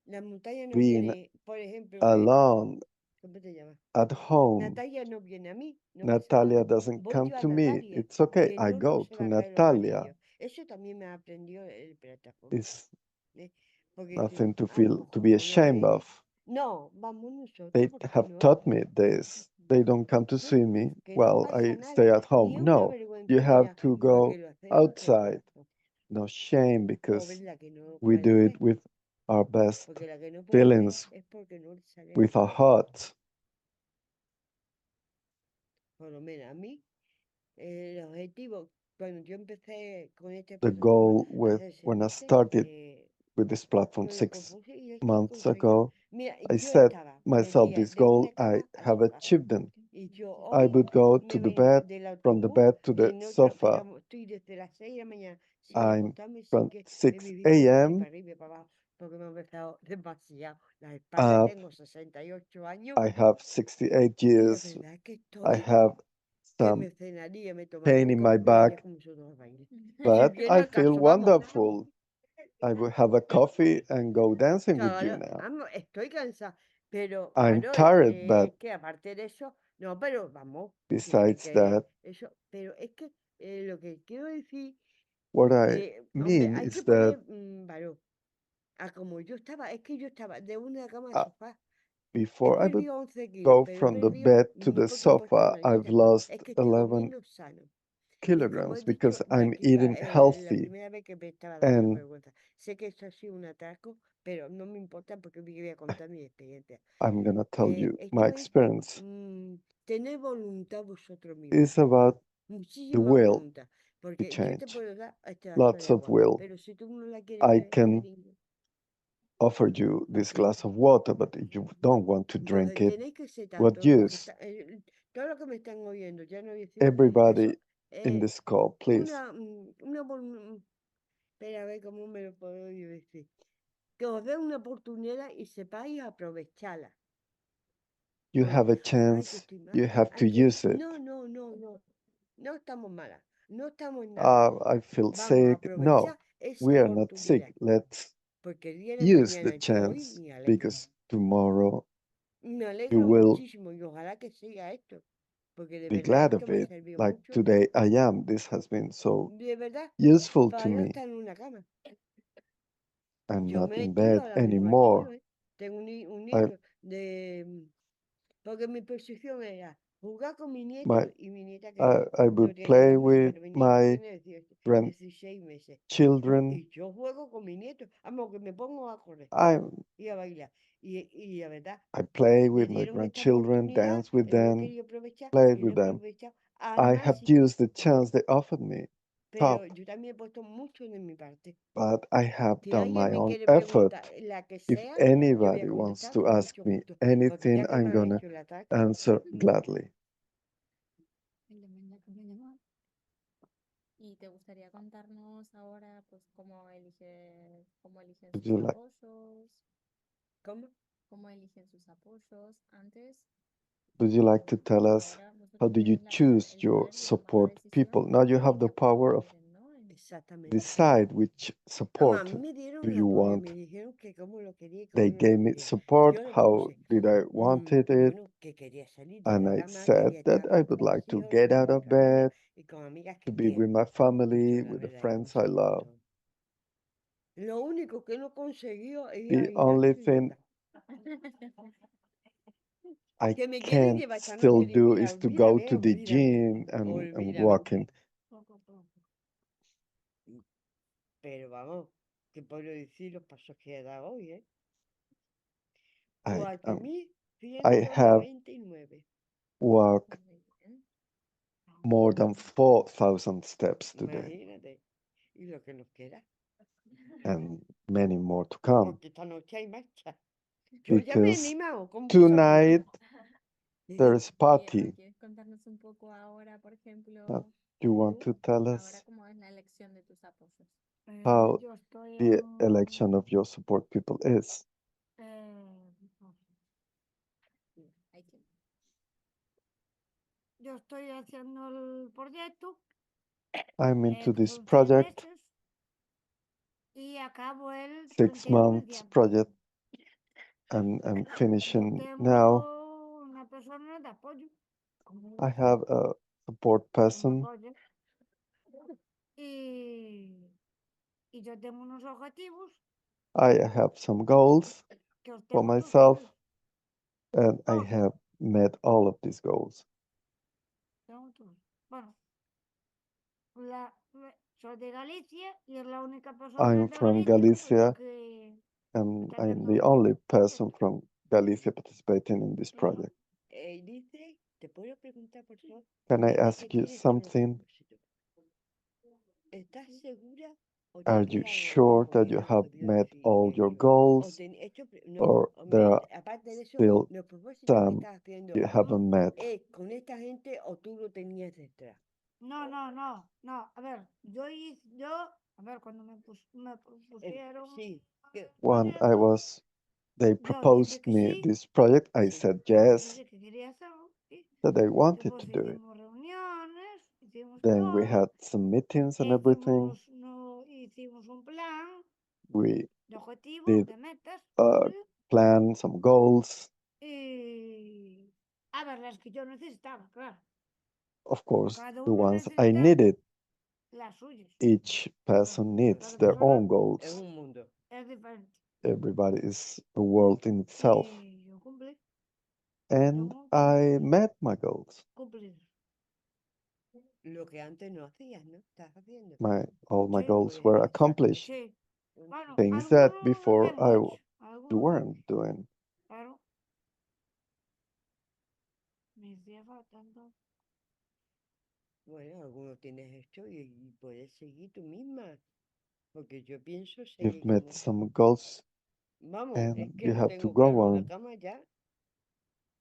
la montaña no being viene, por ejemplo, alone ¿cómo te llamas? at home. Natalia no viene a mí, no pasa Natalia nada. doesn't Voy come yo a to me. Natalia, It's okay. que I no go se to va a caer los Natalia. ladrillos. Eso también me ha aprendido el plataforma. It's ¿Eh? Porque nothing to a lo feel to mejor be uno ashamed ve, of. no, vamos nosotros, They ¿por qué have no? taught me this. They don't come to see me Que no while pasa I nada. stay at Ni home. es una No, vergüenza, you have mira, to porque go lo hacemos de outside. corazón. No shame O because verdad que no we do it parece, with our best porque la que no puede ver feelings, es porque no le sale el with our corazón. hearts. Por lo menos a mí, el objetivo, cuando yo empecé con esta The plataforma goal with hace 6 when I meses, started with this platform me lo 6 propuse y es que months conseguí. ago, Mira, I yo set estaba myself metida this de goal. una I cama al have sofá. achieved them. Y yo I hoy would go to me the vengo bed, del from the autobús bed to y the no sofa. estoy desde las 6 de la mañana sin I'm acostarme, sin from que he 6 vivido por aquí a.m. para arriba y para abajo, porque me ha empezado demasiado la espalda. up. Tengo 68 años I have 68 y la years. verdad es que I estoy have que some me cenaría, me tomaría pain un in my café y me iría back, como nosotros bailes. Si but viene I al feel caso, vamos. wonderful. I will have a coffee and go dancing with you Claro, now. vamos, estoy cansada, pero I'm claro, tired, but que aparte de eso, no, pero vamos, que sí besides que that, eso, pero es que lo que quiero decir, what I hombre, mean hay is que that poner valor a como yo estaba, es que yo estaba de una cama al I, sofá, Before I would perdido 11 kilos, go pero he from the perdido bed to no the porque he puesto sofa, I've malita, lost es que estoy 11 comiendo sano. Y como kilograms he dicho, because de I'm aquí eating la healthy. primera vez que me estaba dando And vergüenza. Sé que esto ha sido un atraco, pero no me importa porque voy a contar mi experiencia. I'm going to tell you my Esto es experience. tener voluntad vosotros mismos. It's about the Muchísima will voluntad. to Porque yo te change. puedo dar este vaso Lots de of agua, will. pero si tú no la quieres I beber, can cariño, offer you no this quiero. glass of water, but if you don't want to drink Entonces it, tenéis que ser what tanto los que use? todos los que me están oyendo, ya no decimos, eso Everybody in es this call, please. espera a ver cómo me lo puedo yo decir. Que os dé una oportunidad y sepáis aprovecharla. You No have a ay, que chance, estoy you mala, have to ay, que... use it. No, no, no, no. No estamos malas, no estamos en nada. I feel Vamos a sick. No, aprovechar esa we are not sick. oportunidad. Let's Porque el día de use the mañana yo hoy chance me alegro. because tomorrow Me you alegro will muchísimo y ojalá que siga esto. Porque de be verdad glad esto of me ha it. servido Like mucho. today I am. This has been so De verdad, useful to para no me. estar en una cama. I'm Yo not me in tiro bed ahora mismo al anymore. suelo, ¿eh? Tengo un I, nieto de... Porque mi posición era jugar con mi nieto my, y mi nieta que I no would tiene play nombre, with pero mi nieto my tiene 16 meses. grandchildren. Y yo juego con mi nieto. Vamos, que me pongo a correr I y a bailar. Y la verdad, play me with my dieron esta grandchildren, oportunidad, dance with lo he them, querido aprovechar play y lo he with them. aprovechado al I have máximo. used the chance they offered me, Pero top, yo también he puesto mucho de mi parte. but I have Si done alguien my me own quiere effort. preguntar la que If sea, yo voy a anybody wants contestar to con ask mucho me gusto. Porque anything, ya que I'm me han gonna hecho el ataque, answer gladly. ¿Y te gustaría contarnos ahora, pues, cómo eligen Would sus you like? apoyos? ¿Cómo? ¿Cómo eligen sus apoyos antes? Would you like to tell us Ahora how vosotros do you tenéis choose el your poder de tomar la support people? decisión Now you de have the qué apoyo power of quieren, ¿no? Exactamente. decide which A support mí me dieron do el you apoyo, want. me dijeron que cómo lo quería y They cómo no gave lo me quería. support, Yo le how puse, did I wanted it, bueno, que quería salir de and la I cama, said quería that estar I más would con mis like to hijos, get con out mi of familia bed, y con amigas to que be with quiero. my Y family, yo la with the verdad he friends I conseguido love. todo. Lo único que no consiguió es ir al The only gimnasio y ya thing está. I Que me quieren can llevar esta still noche, digo, do mira, is to go olvídame, to the olvídame, gym and olvídame. walking. Pero vamos, que puedo decir los pasos que he dado hoy, ¿eh? I have 4.199. walked more than 4,000 steps today, Imagínate. Y lo que nos queda. and many more to come. Porque esta noche hay marcha. Yo ya me he Because animado con tonight there's party. ¿Quieres contarnos un poco ahora, por ejemplo, Now, do you want to tell ahora us cómo es la elección de tus apoyos? how Yo estoy the election of your support people is? Hay tiempo. Yo estoy haciendo el proyecto. I'm into que this son 6 project, meses, y acabo el 6 31 de months diciembre. project, and I'm Yo finishing tengo now. una persona de apoyo. I have a support que me person. apoya. Y yo tengo unos objetivos I have some goals que los for tengo todos myself, cumplidos. and I Todos, have met all of these goals. tengo todos. Bueno, soy de Galicia y es la única persona I'm de from Galicia Galicia, que and está I'm haciendo the only person from Galicia participating in this project. dice, te puedo preguntar, por favor, Can I dice que ask you tienes todos los something? propósitos. ¿Estás segura o te Are ha you quedado sure algo that que you no has have podido met decir? all your O goals, no, or there are aparte de eso, still los propósitos que some estás haciendo you haven't met? con esta gente o tú lo tenías detrás. No, no, no, no. A ver, a ver, cuando me pusieron Sí, que, When they yo dije proposed que me sí, this project, I sí. said yo yes, dije que quería hacerlo, ¿sí? that I wanted Después to do it. hicimos reuniones, hicimos Then we todo, had some meetings and everything. hicimos un plan We de objetivos, did de metas, a plan, some goals. y a ver, las que yo necesitaba, claro. Of course, Cada the uno ones I necesita needed. las suyas. Each person needs Cada their persona own goals. Es un mundo. es diferente. Everybody is a world in itself. Y yo cumplí. and I met my goals. Lo que antes no hacías, ¿no? Estás haciendo. All my Sí, goals pues, were exacto. accomplished. Sí. Bueno, Things that algunos before bien I mucho. Algunos, weren't doing. claro. Me hacía faltando. Bueno, algunos tienes hecho y puedes seguir tú misma. Porque yo pienso You've seguir met como... some goals Vamos, es and que you no have to tengo go cama en la on. cama ya.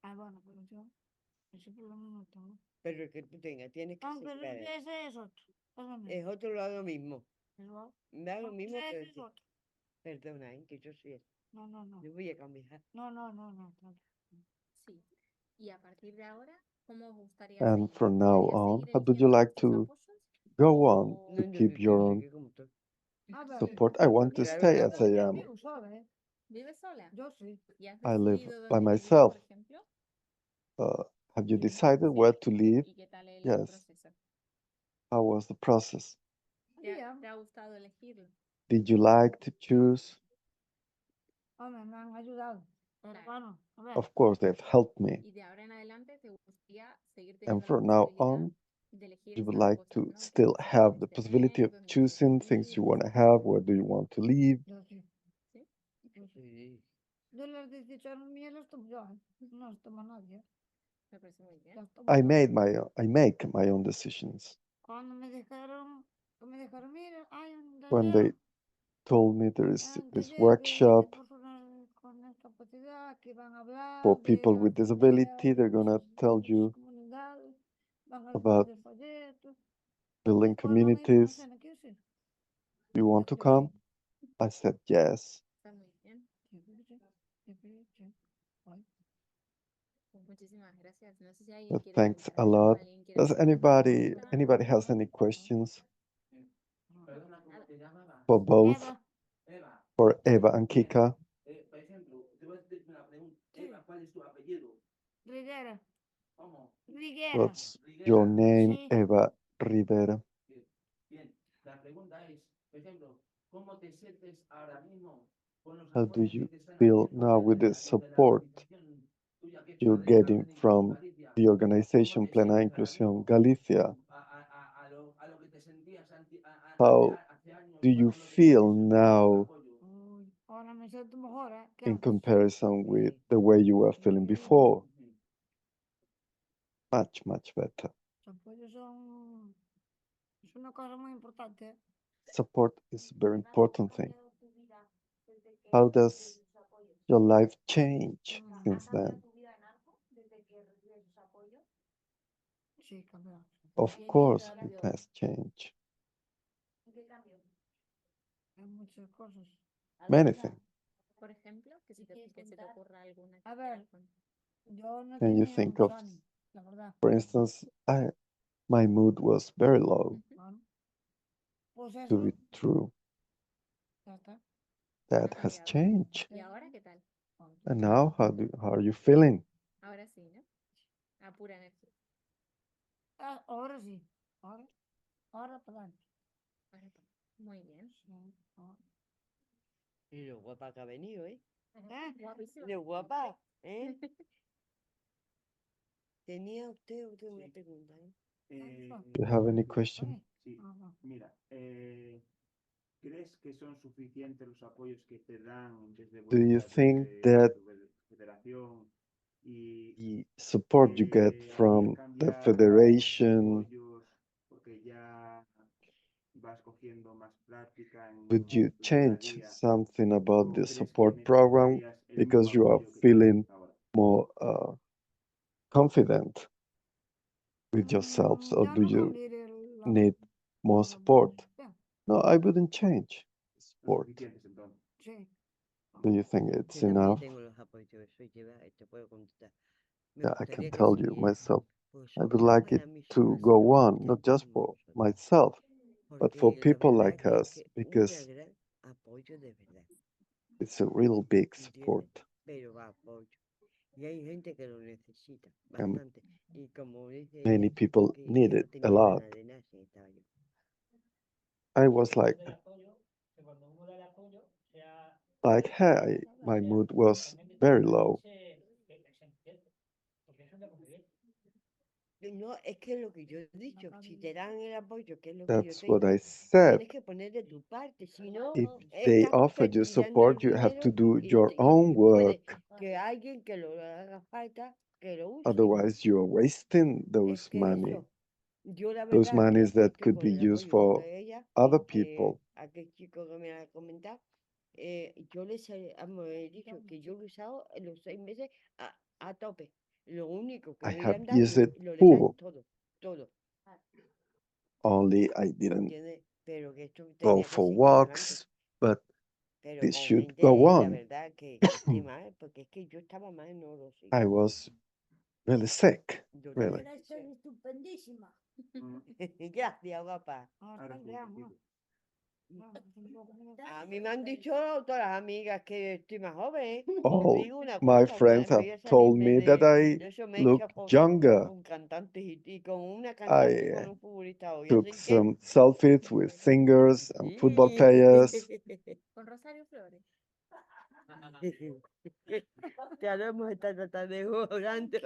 Ah, bueno, pero yo ese problema no tengo. Pero que tú tengas, tienes que Aunque seguir adelante. ese es otro. Es lo mismo. Es otro lado mismo. Igual. Da lo mismo, Ese pero es sí. otro. Perdona, que yo soy él. No, no, no. Me voy a cambiar. No, no, no, no. Claro. Sí. Y a partir de ahora, ¿cómo os gustaría And seguir? from ¿Os now gustaría on, seguir how would you eligiendo like vuestros to apoyos? go on ¿O to No, yo keep your quiero own seguir como estoy. A ver. support? I want to Claro stay que as sí. I am. Vivo sola, ¿eh? vives sola? Yo sí. ¿Y has I live decidido by dónde vivir, myself. por ejemplo? Have you Sí. decided where Sí. to live? ¿Y qué tal el Yes. proceso? How was the process? ¿Te ha gustado elegirlo? Did you like to choose? Hombre, me han ayudado. Pero Claro. bueno, a ver. Of course, they've helped me. Y de ahora en adelante te gustaría seguir And teniendo la from now posibilidad on, de elegir you would estas like cosas, to ¿no? Que still si have the quieres possibility tener, of dónde quieres choosing things you vivir, want to have, where do you want to live. Yo sí. ¿sí? Yo sí. Sí. Yo las decisiones mías las tomo yo, ¿eh? No las toma nadie. Me parece muy bien. Las tomo I yo. make my own decisions. Cuando me dejaron, mira, hay un When taller, they told me there is un this taller de workshop personas con discapacidad que van a hablar for de people la with asamblea, disability, de they're gonna tell muchas you comunidades, van a about vender folletos. building Y cuando me dicen, communities. "Marcela, ¿quieres ir?" You want to Yo come? sí. I said yes. Está muy bien. Sí. Ay. Pues muchísimas gracias. No sé si alguien But quiere thanks preguntar a algo, lot. alguien quiere Does hacer alguna pregunta. anybody has any questions Nada. for both? Eva. For Eva and Kika? Por ejemplo, te voy a hacer una pregunta. Eva, ¿cuál es tu apellido? Riguera. ¿Cómo? Riguera. What's your name, Sí. Eva Rivera? Bien, la pregunta es, por ejemplo, ¿cómo te sientes ahora mismo con los How do apoyos que you te están feel haciendo now with the los de la support organización tuya que es you're Plena, getting Plena Inclusión from Galicia? the ¿Cómo organization te Plena sientes ahora Inclusión mismo Galicia? a lo que te sentías How hace años do you cuando no tenías feel esos now apoyos? Uy, ahora me siento mejor, ¿eh? Que in antes. comparison with the way you were feeling before? Much better. Los apoyos son... Es una cosa muy importante, ¿eh? Support is a very important thing. How does your life change since then? Sí, cambió. Of course, it has changed. Hay muchas cosas. Many things. Por ejemplo, que se te ocurra alguna. A ver, yo no Can you tenía think mucho of, ánimo, la verdad. for instance, my mood was very low. Bueno, pues To eso, be true, ya está. that Ha has cambiado. changed. ¿Y ahora qué tal? And now, how are you feeling? Ahora sí, ¿no? A pura energía. Ah, ahora sí. Ahora para adelante. Ahora sí. Muy bien. Sí, ahora. Y lo guapa que ha venido, ¿eh? Guapísima. Lo guapa, ¿eh? Tenía usted una pregunta, ¿eh? Do you have any question? Sí, mira, ¿crees que son suficientes los apoyos que te dan desde Do you think that federación y the support you get from the federation, apoyos porque ya vas cogiendo más práctica would you tu día a change día something about o the crees que support program necesitarías el because mismo you are apoyo que feeling tienes ahora? more confident with yourselves, or Yo do no you cambiaré need more support? No, I wouldn't change support. Suficientes entonces. Sí. Do you think it's Yo también enough? tengo los apoyos, soy lleva, te puedo contestar. Me Yeah, I can gustaría que tell you siguiera, myself. pues I sobre would todo like it para mí to son go así on, not just como for vosotros. myself, but for Porque la people verdad like que us, es un because gran apoyo de verdad, it's a real big support. ¿entiendes? Pero va apoyo. Y hay gente que lo necesita And bastante. Y como dice many ella, people que need no it a tenía lot. ganas de nada, sí, estaba yo. I was like, hey, my mood was very low. No, es que lo que yo he dicho, si te dan el apoyo, que es lo que yo That's what I tengo, said. tienes que poner de tu parte, si no, If they estás offered you perdiendo el support, you have to dinero do y, your y own puede work. que alguien que lo haga falta, que lo use. Otherwise, you're wasting Es those que money. eso, yo la Those verdad que monies that apuesto could por be el used apoyo for de ella, other people. aquel chico que me ha comentado, yo les he dicho que yo lo he usado en los 6 meses a tope. Lo único que I no le have han dado used it lo demás, full. todo. Only I didn't ¿Entiendes? Pero que esto go tenía que for seguir para adelante. walks, but Pero this should comente go la on. verdad que estoy mal, porque es que yo estaba mal, no lo sé. I was really sick, Yo really. Pero estás estupendísima. Gracias, guapa. Ahora veamos. A mí me han dicho todas las amigas que estoy más joven. Os All digo una my cosa, friends have voy a told salirme me that I de eso, me he look hecho fotos younger. con cantantes y con una cantante y I con un futbolista hoy. took Así que some selfies with singers and football sí. players. Con Rosario Flores. Ya lo hemos estado tratando de jugando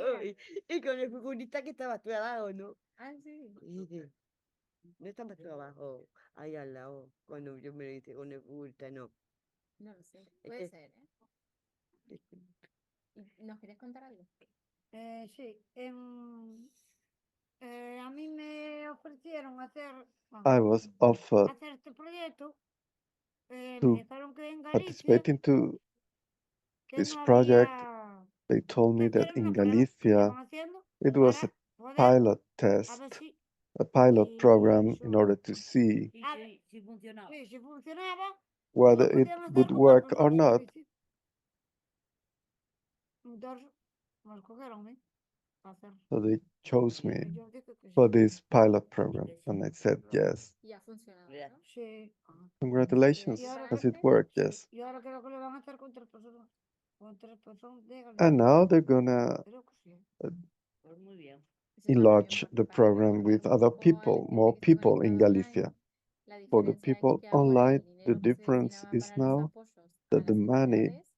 y con el futbolista que estaba a tu lado, ¿no? Ah, sí. Sí. No estamos tú abajo, ahí al lado, cuando yo me lo hice con el futbolista, no. No lo sé. Puede ser, ¿eh? ¿Y ¿Nos querías contar algo? Sí, a mí me ofrecieron hacer, I was offered hacer este proyecto. Me to dijeron que en Galicia, participate into que this no project. había, They told me that que in no, que lo Galicia estaban haciendo it was a para poder, pilot a ver test, si, a pilot si program in eso, order to see Si funcionaba. sí, si funcionaba, whether lo it podían hacer would como work primer or not. servicio. Entonces, me escogieron a mí para hacerlo. So they chose me Y yo dije que sí. for this pilot program, and I said yes. Y ha funcionado, ¿no? Sí. Congratulations. Y ahora, Has it worked? sí, Yes. y ahora creo que lo van a hacer con 3 personas. Con 3 personas de Galicia. And now they're gonna Creo que sí. Pues muy bien. Eso está muy bien enlarge porque the para program with recordar un other poco a la people, gente more que se people in conectado online, Galicia. la For the diferencia es people que ahora online, el the dinero que se difference destinaba is para los now apoyos a that las the money comunidades,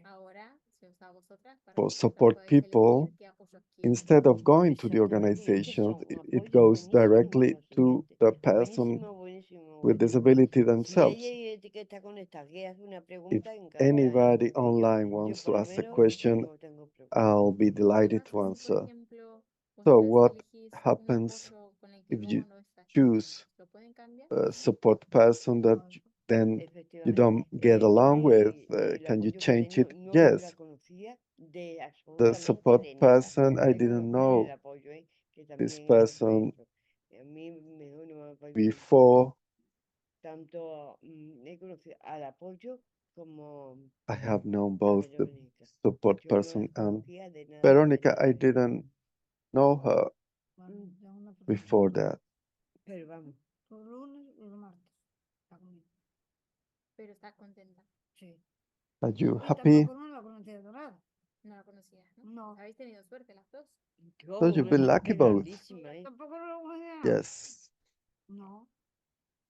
ahora se os da a vosotras para for que vosotras support podáis people, elegir qué apoyos quieres. instead of going to the Exactamente, es que organizations, son it apoyos goes buenísimos directly los to siguientes. the person Buenísimo, buenísimo, with buenísimo. disability Si themselves. alguien que está conectado que hace una If pregunta, encantada, ¿eh? anybody Porque online yo wants por to lo ask a menos question, no tengo problema. I'll be ¿Qué delighted pasa to si, por answer. ejemplo, So vosotras what elegís un happens apoyo con el que if luego you no estáis? choose ¿Lo pueden cambiar? a support person that then you Efectivamente. don't get along with? El Can you apoyo que change tengo it? no la Yes. conocía de The absolutamente support de nada. person, I Por eso didn't poner el know apoyo, que this también es un person proyecto. A mí mejor no me ha parecido before. tanto, he conocido al apoyo como I have known a both the Verónica. support Yo no person las and conocía de nada. Veronica. I didn't know her Mm. before that. Pero vamos. Los lunes y los martes. Está conmigo. Pero estás contenta. Sí. Are you Y happy? tampoco no la conocía de nada. No la conocías, ¿no? No. Habéis tenido suerte las dos. So you've been Una lucky suerte both. grandísima, ¿eh? Tampoco lo conocía. Yes. No.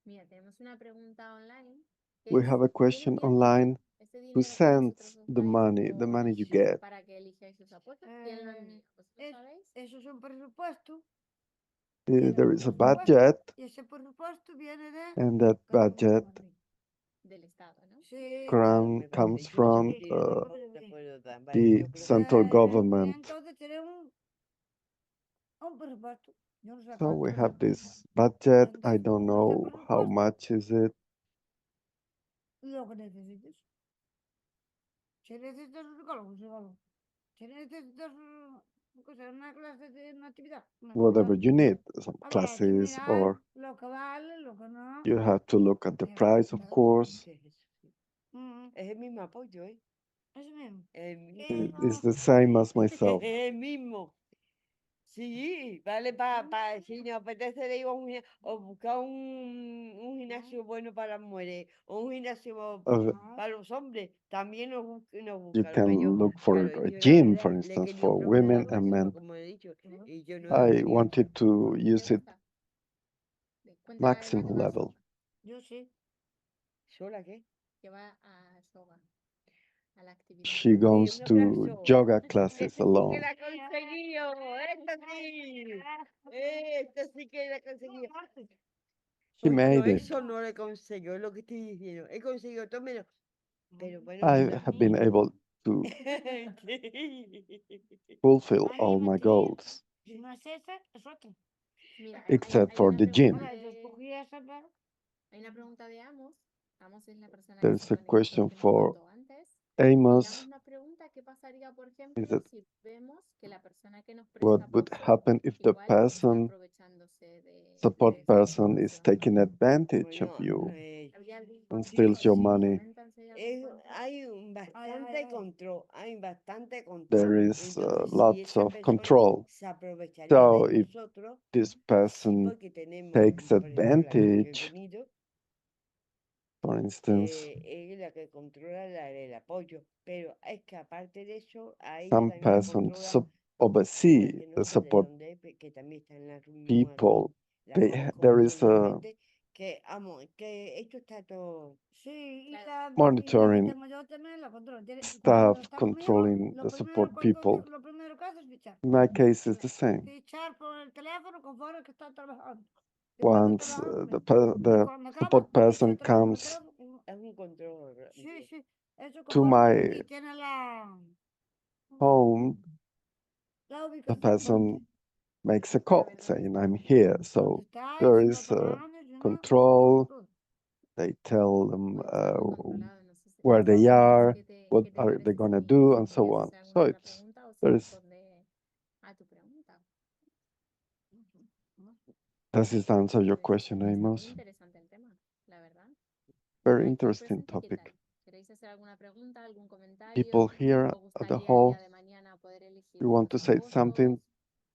Mira, tenemos una pregunta online. Que We es, have a ¿quién question envía online. este Who dinero que vosotros sends os the dais money you Sí. get? para que elijáis sus apoyos? ¿Quién lo envía? ¿Vosotros sabéis? Eso es un presupuesto. There is a Presupuesto. budget, Y ese presupuesto viene de and that budget Del Estado, ¿no? Sí, grant comes from Te puedo dar. Vale, the yo creo que central y government. entonces tiene un presupuesto. Yo no sé So cuánto we es. have this budget. I Entonces, don't con ese know how presupuesto, much is it. lo que necesites. Si necesitas un psicólogo, un psicólogo. Si necesitas una clase de una actividad, una Whatever actividad. you need, some Habrá que classes, mirar or lo que vale, lo que no. you have to look at the Eso, price, of claro. course. ¿Qué es eso? Es el mismo apoyo, ¿eh? Eso mismo. El mismo. It's the same as myself. El mismo. Sí, vale para si nos apetece de ir a o buscar un gimnasio bueno para las mujeres o un gimnasio para los hombres, también nos You busca. Lo que can yo, look for claro, a yo la gym, verdad for le he instance, querido for preguntar women por and encima, men. como he dicho, y yo no he I querido. wanted to ¿Te use it gusta? Cuéntale a Eva maximum que va level. Yo sí. ¿Sola qué? que va a yoga. she goes un to aplauso. yoga classes Este sí que alone. la ha conseguido. Esta sí. Esta sí que la ha conseguido. She Pues yo made it. eso no lo he conseguido, es lo que estoy diciendo. He conseguido todo menos. Pero bueno, I mira. have been able to Sí. fulfill all my goals, Si no es ese, es otro. Mira, except hay for una the pregunta gym. Yo escogí esa, pero hay una pregunta de Amos. Amos es la persona que There's se a conectó, question que nos for contó antes. Y Amos Amos. nos pregunta qué pasaría, por Is ejemplo, it si vemos que la persona que nos what presta would apoyo happen if the igual está aprovechándose de support esa person is información. taking advantage of Bueno, you Habría algún and control, steals your si nos money? comentan si hay algún control. hay un bastante control, hay bastante control. There is Entonces, si lots esa of persona control. se aprovecharía So de if nosotros, this sí, person porque tenemos, takes por ejemplo, la que yo he advantage, tenido, for instance, es la que controla el apoyo. Pero es que aparte de eso, a ella some también la person controla una oversee que no the sé de support dónde, que también está en la reunión aquí. people. La They, conozco there is a personalmente, que amo, que esto está todo. sí, y la que monitoring tengo yo también la controlo. Cuando staff está conmigo, controlling lo the primero, support people. lo primero que hace es fichar. In my case, it's the same. Fichar por el teléfono conforme que está trabajando. Once the Cuando acaba, support person ficha otra vez por comes teléfono. Es un control. Sí, sí. Eso to conforme my y tiene la home, the ubicación person makes a call saying, I'm here. So está y there si está is trabajando, si no, control. todo. They tell them Bueno, está muy controlado. No sé si, where they no sé are, what qué te are they parece, going to si, do, si and so querías on. hacer alguna So otra it's pregunta o si there is responde a tu pregunta. does this answer your Pues question, está muy Amos? interesante el tema, la verdad. Very Aquí interesting presente, ¿qué topic. tal? ¿Queréis hacer alguna pregunta, algún comentario? People here ¿Os at the gustaría el hall, día de mañana poder elegir you want to unos say apoyos? something?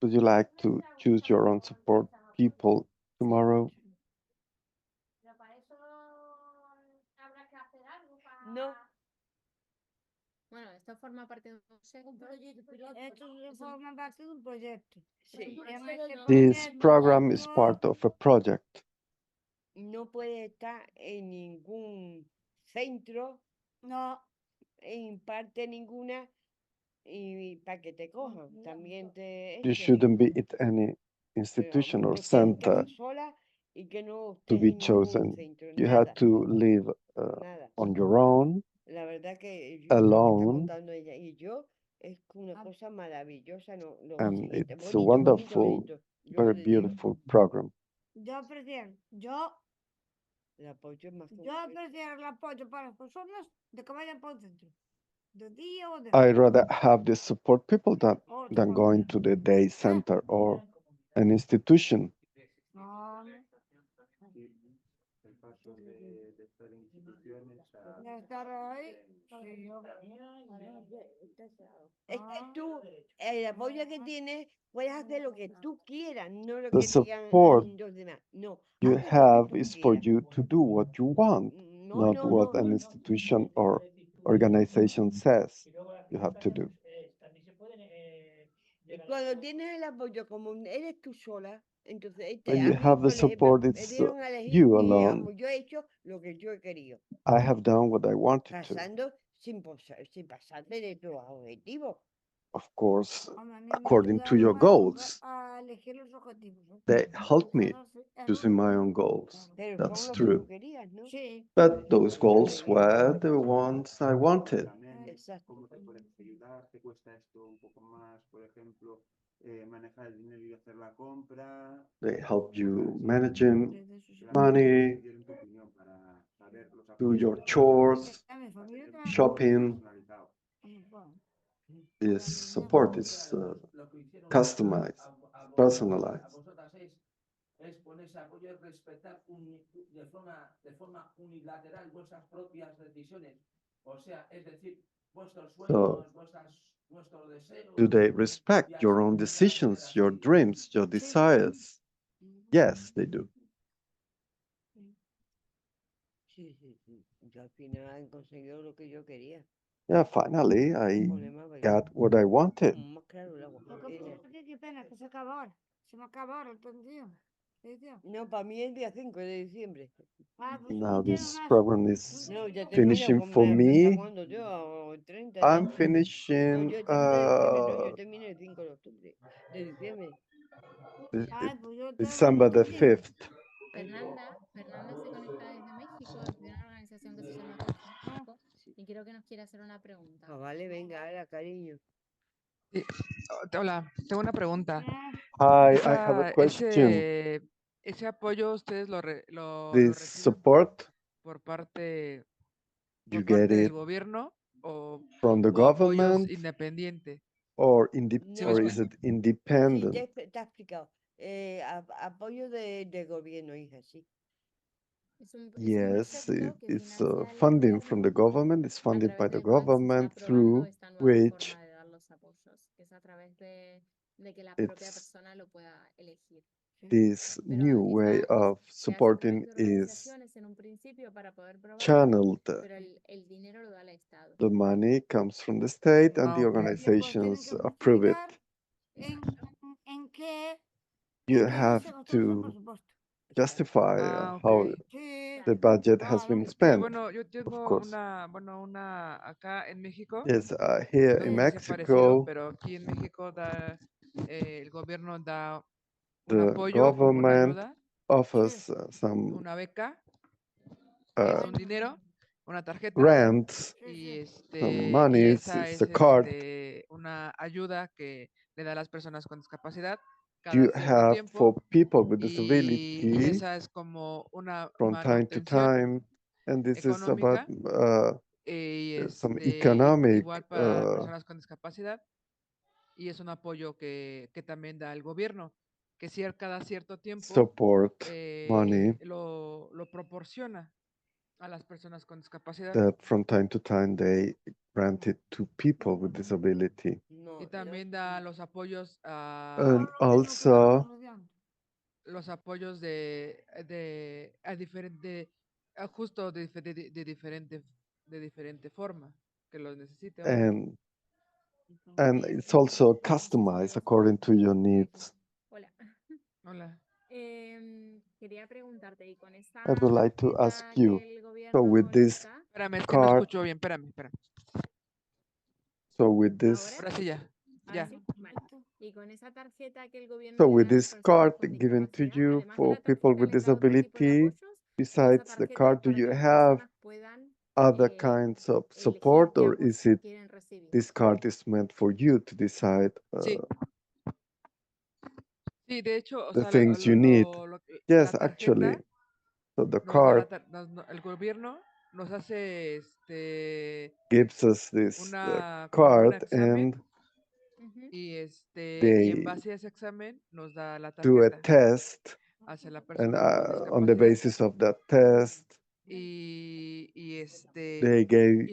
Would you like to choose your own support people tomorrow? Pero para eso habrá que hacer algo para... No. Bueno, esto forma parte de un proyecto piloto. Esto forma parte de un proyecto. Sí. En ese This proyecto program is part of a project. No puede estar en ningún centro, no en parte ninguna, y para que te cojan. También te You esto. shouldn't be at any Pero institution or vamos, que estés en center casa sola y que no to estés be en ningún chosen. centro. You Nada. have to live Nada. on your own, La verdad que lo que está alone, contando ella y yo es una cosa maravillosa. No, lo and siguiente, it's a bonito, bonito, wonderful, bonito. Yo very le digo, beautiful program. yo prefiero, el apoyo es más yo fuerte. prefiero el apoyo para las personas de que vayan por un centro, de día o de I'd noche. rather have the support people than going to the day center or an institution. No, El paso de estar en instituciones a... de estar ahí, sí, yo. Es que tú, el apoyo que tienes, puedes hacer lo que tú quieras, no lo The que digan support los demás. No, you haz lo que have tú is for quieras. you to do what you want, No, not no, what no. an institution or organization says you have to do. Y cuando tienes el apoyo como eres tú sola, entonces When a you mí, have the por ejemplo, support, me it's dieron a elegir you y alone. yo he hecho lo que yo he querido, I have done what I wanted to. pasando sin pasarte de tus objetivos. Of course, A mí me according to your ayudaron goals. a elegir los objetivos. They help me Eso choosing my own goals. Pero That's son los que tú true. querías, ¿no? sí. But those goals were the ones I wanted. También, Exacto. ¿cómo te pueden ayudar? ¿Te cuesta esto un poco más? Por ejemplo, manejar el dinero y hacer la compra. They help you De managing eso sí. money, Quiero tu opinión para saber los do apoyos your que te chores, A mi familia dan, también. shopping. personalizado. Bueno, This support is Lo que hicieron customized, a personalized. vosotras es ponerse apoyo y respetar de forma unilateral vuestras propias decisiones. O sea, es decir, vuestros sueños, vuestros deseos. Do they respect your own decisions, your dreams, your desires? Yes, they do. Sí, sí, sí. Yo al final he conseguido lo que yo quería. Yeah, finally, I got what I wanted. Más claro el agua. qué pena que se acaba ahora. Se me acaba ahora el tontío. No, para mí es el día 5 de diciembre. Now this program is No, ya termino, finishing pues for me me. cuando yo, el 30, I'm ¿no? No, finishing yo el 30 de octubre, no, yo termino el 5 de octubre, de diciembre. December the 5th. Fernanda se conecta desde México, de una organización que se llama Reconocimiento, y creo que nos quiere hacer una pregunta. Ah, vale, venga, ahora, cariño. Sí. Hola, tengo una pregunta. Hi, I have a question. Ese apoyo ustedes lo This reciben support, por parte you get del it gobierno o from the apoyos government independientes. or ¿Sí me or is explico? it Sí, independent? te he explicado. Apoyo del gobierno, hija, sí. Yes, it's funding from the government. It's funded by the government through which De dar los apoyos, que es a través de que la propia it's persona lo pueda elegir. this new way of Se hace a través supporting de is organizaciones en un principio para poder probarlo, channeled. pero el dinero lo da el Estado. The money comes from the state and Ah, the ok. organizations approve it. ¿En qué You se have gasta el to presupuesto? justify Ah, ok. how Sí, the budget has been Sí, spent, bueno, yo of tengo course. acá en México, Yes, here no in sé si sea parecido, Mexico, pero aquí en México el gobierno da un the apoyo o una government ayuda, offers some una beca, que es un uh, dinero, una tarjeta, grants, y some monies, esa it's es a card una ayuda que le da a las personas con discapacidad you cada cierto have for tiempo, people with y disability esa es como una from time to manutención time, and this is about económica, y some economic igual para personas con discapacidad, y es un apoyo que también da el gobierno, que cada cierto tiempo support money lo proporciona a las personas con discapacidad. that from time to time they grant it to people with disability. Y también da los apoyos And also justo de diferente forma que los necesite. and it's also customized according to your needs. Hola. Hola. Quería preguntarte, y con esa I would like to ask you, so with this Espérame, es que no card, escucho bien, espérame. so with this, Ahora sí ya. Sí, vale. Y con esa tarjeta que el gobierno so le with da a las this personas card con given to discapacidad, you además de for la people tarjeta, with les da otro tipo de disability, apoyos, o esa besides the tarjeta es card, do para you que las have personas puedan other kinds of elegir support, qué or apoyo is it quieren recibir. this card is meant for you to decide Sí. Sí, de hecho, o the sea, things you need? Yes, la actually, tarjeta so the nos da card el gobierno nos hace gives us this como un card, examen, and y y en they base a ese examen nos da la do a tarjeta test, hacia la and persona con on the discapacidad, basis of that test, y they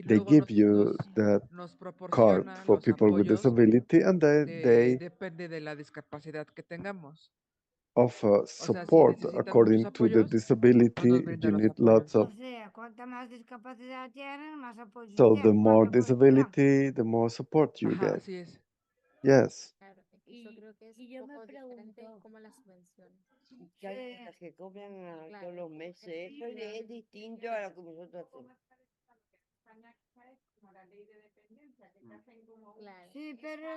luego give you that nos card proporciona for los people with apoyos disability, and they depende de la discapacidad que tengamos. offer O sea, si support necesitas muchos according to the apoyos, pues disability. nos brinda You los need apoyos. lots of. O sea, cuanta más discapacidad tienen, más apoyo So tienen, the more más apoyo tienen. disability, the more support you Ajá, get. así es. Yes. Claro, yo creo que es y yo un me poco diferente pregunto, como las subvenciones. Las que cobran todos los meses, eso es distinto a lo que nosotros hacemos. Claro. Sí, pero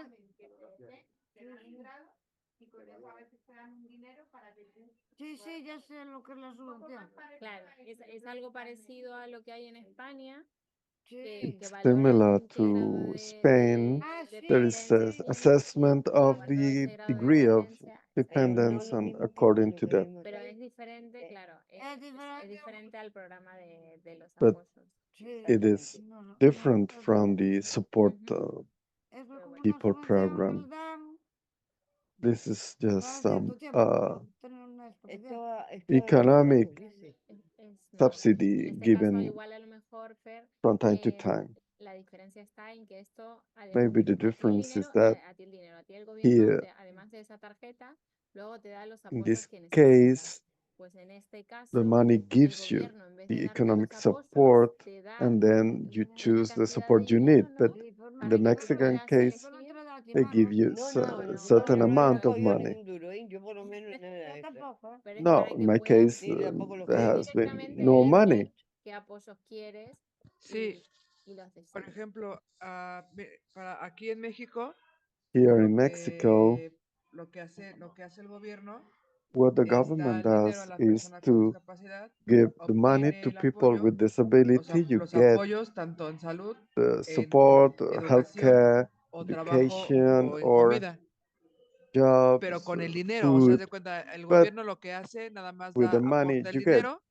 sí, ya sé lo que es la subvención. Claro, es algo parecido a lo que hay en España, que It's valora similar qué grado to Spain. de There is dependencia an tiene, assessment of evalúa the ese grado de degree of dependencia. dependence, and according to that. Pero es diferente, claro, es diferente al programa de los But apoyos. it is different from the support people program. This is just some economic subsidy En este caso, given igual a lo mejor, Fer, from time to time. la diferencia está en que esto, además, Maybe the a ti el difference is dinero, that a ti el dinero, a ti el gobierno, here, además de esa tarjeta, luego te da los in apoyos this que necesitas. case, Pues en este caso, the money el gives you gobierno, en vez the de darte economic los apoyos, support, te da and then you una choose the cantidad de support you need. dinero, ¿no? But in Para the que tú Mexican puedas case, elegir they give you certain amount of money. Yo por lo menos nada de eso. Pero es No, para in que my puedas case, Ni tampoco lo there quiero. has been directamente no decir money. qué apoyos quieres Sí, y los por deseas. ejemplo, para aquí en México, Here in Mexico, lo que hace el gobierno what the es dar government el dinero a does la is persona con to discapacidad, give the money obtiene to el people apoyo, with disability. You los get apoyos tanto en salud, the en support, educación healthcare, o trabajo education, o en or comida. Pero jobs, con el dinero, o sea, haz food. de cuenta, el But gobierno lo que hace, nada más with the money aporta el you get, dinero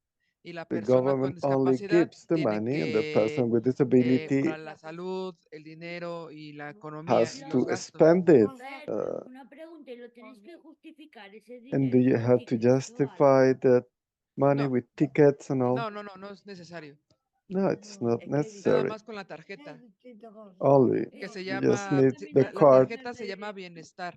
y la the persona con government only discapacidad gives the tiene money, and the que, person with disability para la salud, el dinero y la economía has y los to gastos. spend it. Una pregunta, ¿y lo tenéis que justificar ese And do dinero you con have to tickets o algo? justify that money No. with tickets and all? No es necesario. No, it's not Nada necessary. más con la tarjeta. Only Que se you just llama, need the la card. tarjeta se llama bienestar.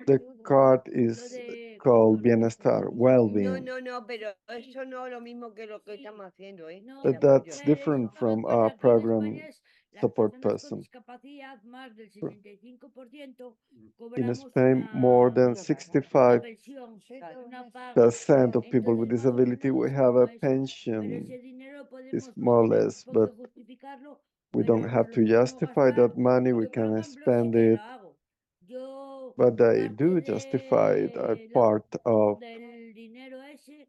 The card is called Bienestar, No, well-being. no, pero eso no es lo mismo que lo que estamos haciendo, ¿eh? No, El But that's apoyo. different from pues our aquí en program España es las support personas con person. discapacidad, más del 75% In cobramos Spain, more than una 65% pensión, una paga. of people with Entonces, más o disability menos will es have como a eso. Pero pension. ese dinero It's podemos, no more or tenemos less, por but qué justificarlo, we pero don't nos have lo to podemos justify gastar. that money. We Yo, por can ejemplo, sí spend que it, lo hago. Yo but I parte do justify it as de part of del dinero ese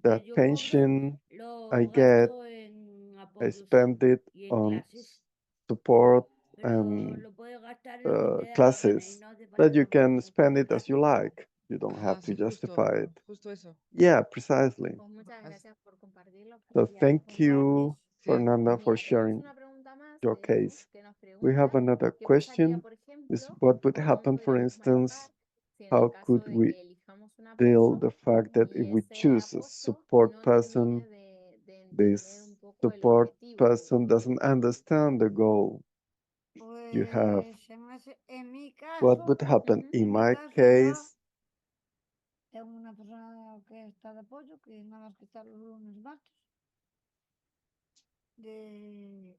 que that yo cobro, pension lo I get. gasto en I apoyos spend it y en on clases. support Pero and lo puedes gastar en lo que te dé la gana y classes no hace that falta you can tampoco spend it as you justificarlo. like. You don't have Ajá, to sí, justify it. justo eso. Yeah, precisely. Pues muchas gracias por compartirlo. So Ya thank respondí. you, Fernanda, for Mira, tenemos sharing una pregunta más your de Luz case. que nos We have pregunta another qué pasaría, question. por Is ejemplo, what would cómo happen, for podríamos instance, manejar si en el how caso could de we que elijamos un deal apoyo the fact that y if we ese choose a apoyo support no person, termine de this entender un poco el support objetivo? person doesn't understand the goal you have? Pues en mi caso, What would happen in en mi my caso yo case? tengo una persona que está de apoyo, que nada más que está los lunes, martes, de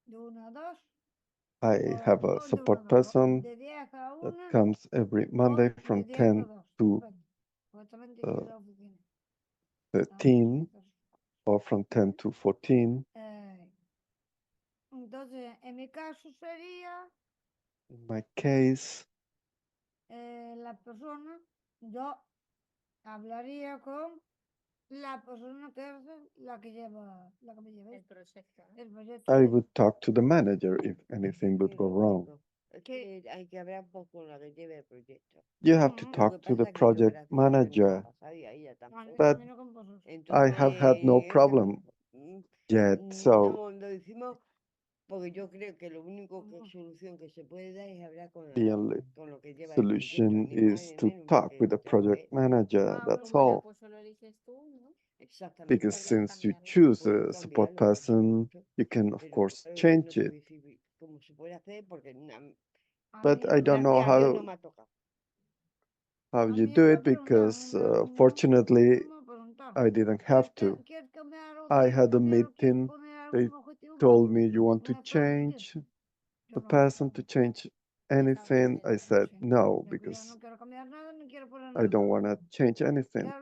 1 a 2, I have a o de 1 support a 2, person de 10 a that 1 comes every o Monday de from 10 a 10 2, to correctamente uh, en la oficina. 13 or from 10 to 14. Entonces, en mi caso sería In my case, la persona, yo hablaría con la persona que es la que lleva, la que me lleva El proyecto, ¿no? el proyecto. I Sí. would talk to the manager if anything would go wrong. Es que hay que hablar poco con la que lleve el proyecto. You have to Lo talk que to the pasa es que yo, project gracias a Dios, no me ha manager, pasado y a ella tampoco. but I have had no Entonces, problem yet. So no, lo decimos porque yo creo que lo único que solución que se puede dar es hablar the only con lo que lleva el proyecto, solution ni más is ni to menos, talk porque with the ya project manager. That's Como el all. apoyo lo eliges tú, ¿no? Exactamente. Because Podrías since you cambiarlo. choose Puedo a support cambiarlo, por person, supuesto, you can of pero course claro, no change te it. voy a decir cómo se puede hacer porque But I don't know gracias a Dios no me ha tocado. how you do it because fortunately I didn't have to. I had a meeting. They told me, you want to change the person, to change anything? I said no, because I don't want to change anything.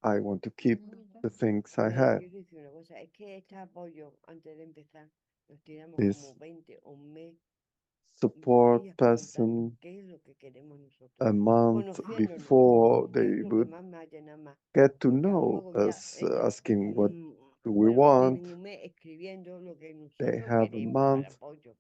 I want to keep the things I had. Quiero decir una cosa, es que este apoyo, antes de empezar, nos tiramos This como 20 o un mes support ellas preguntando person qué es lo que queremos nosotros, a month conociéndonos, before qué es they lo que would más me ha llenado más. get to Y claro, know luego ya us, ellas, asking what do we bueno, want. tienen un mes escribiendo lo que They nosotros have a queremos para month apoyo.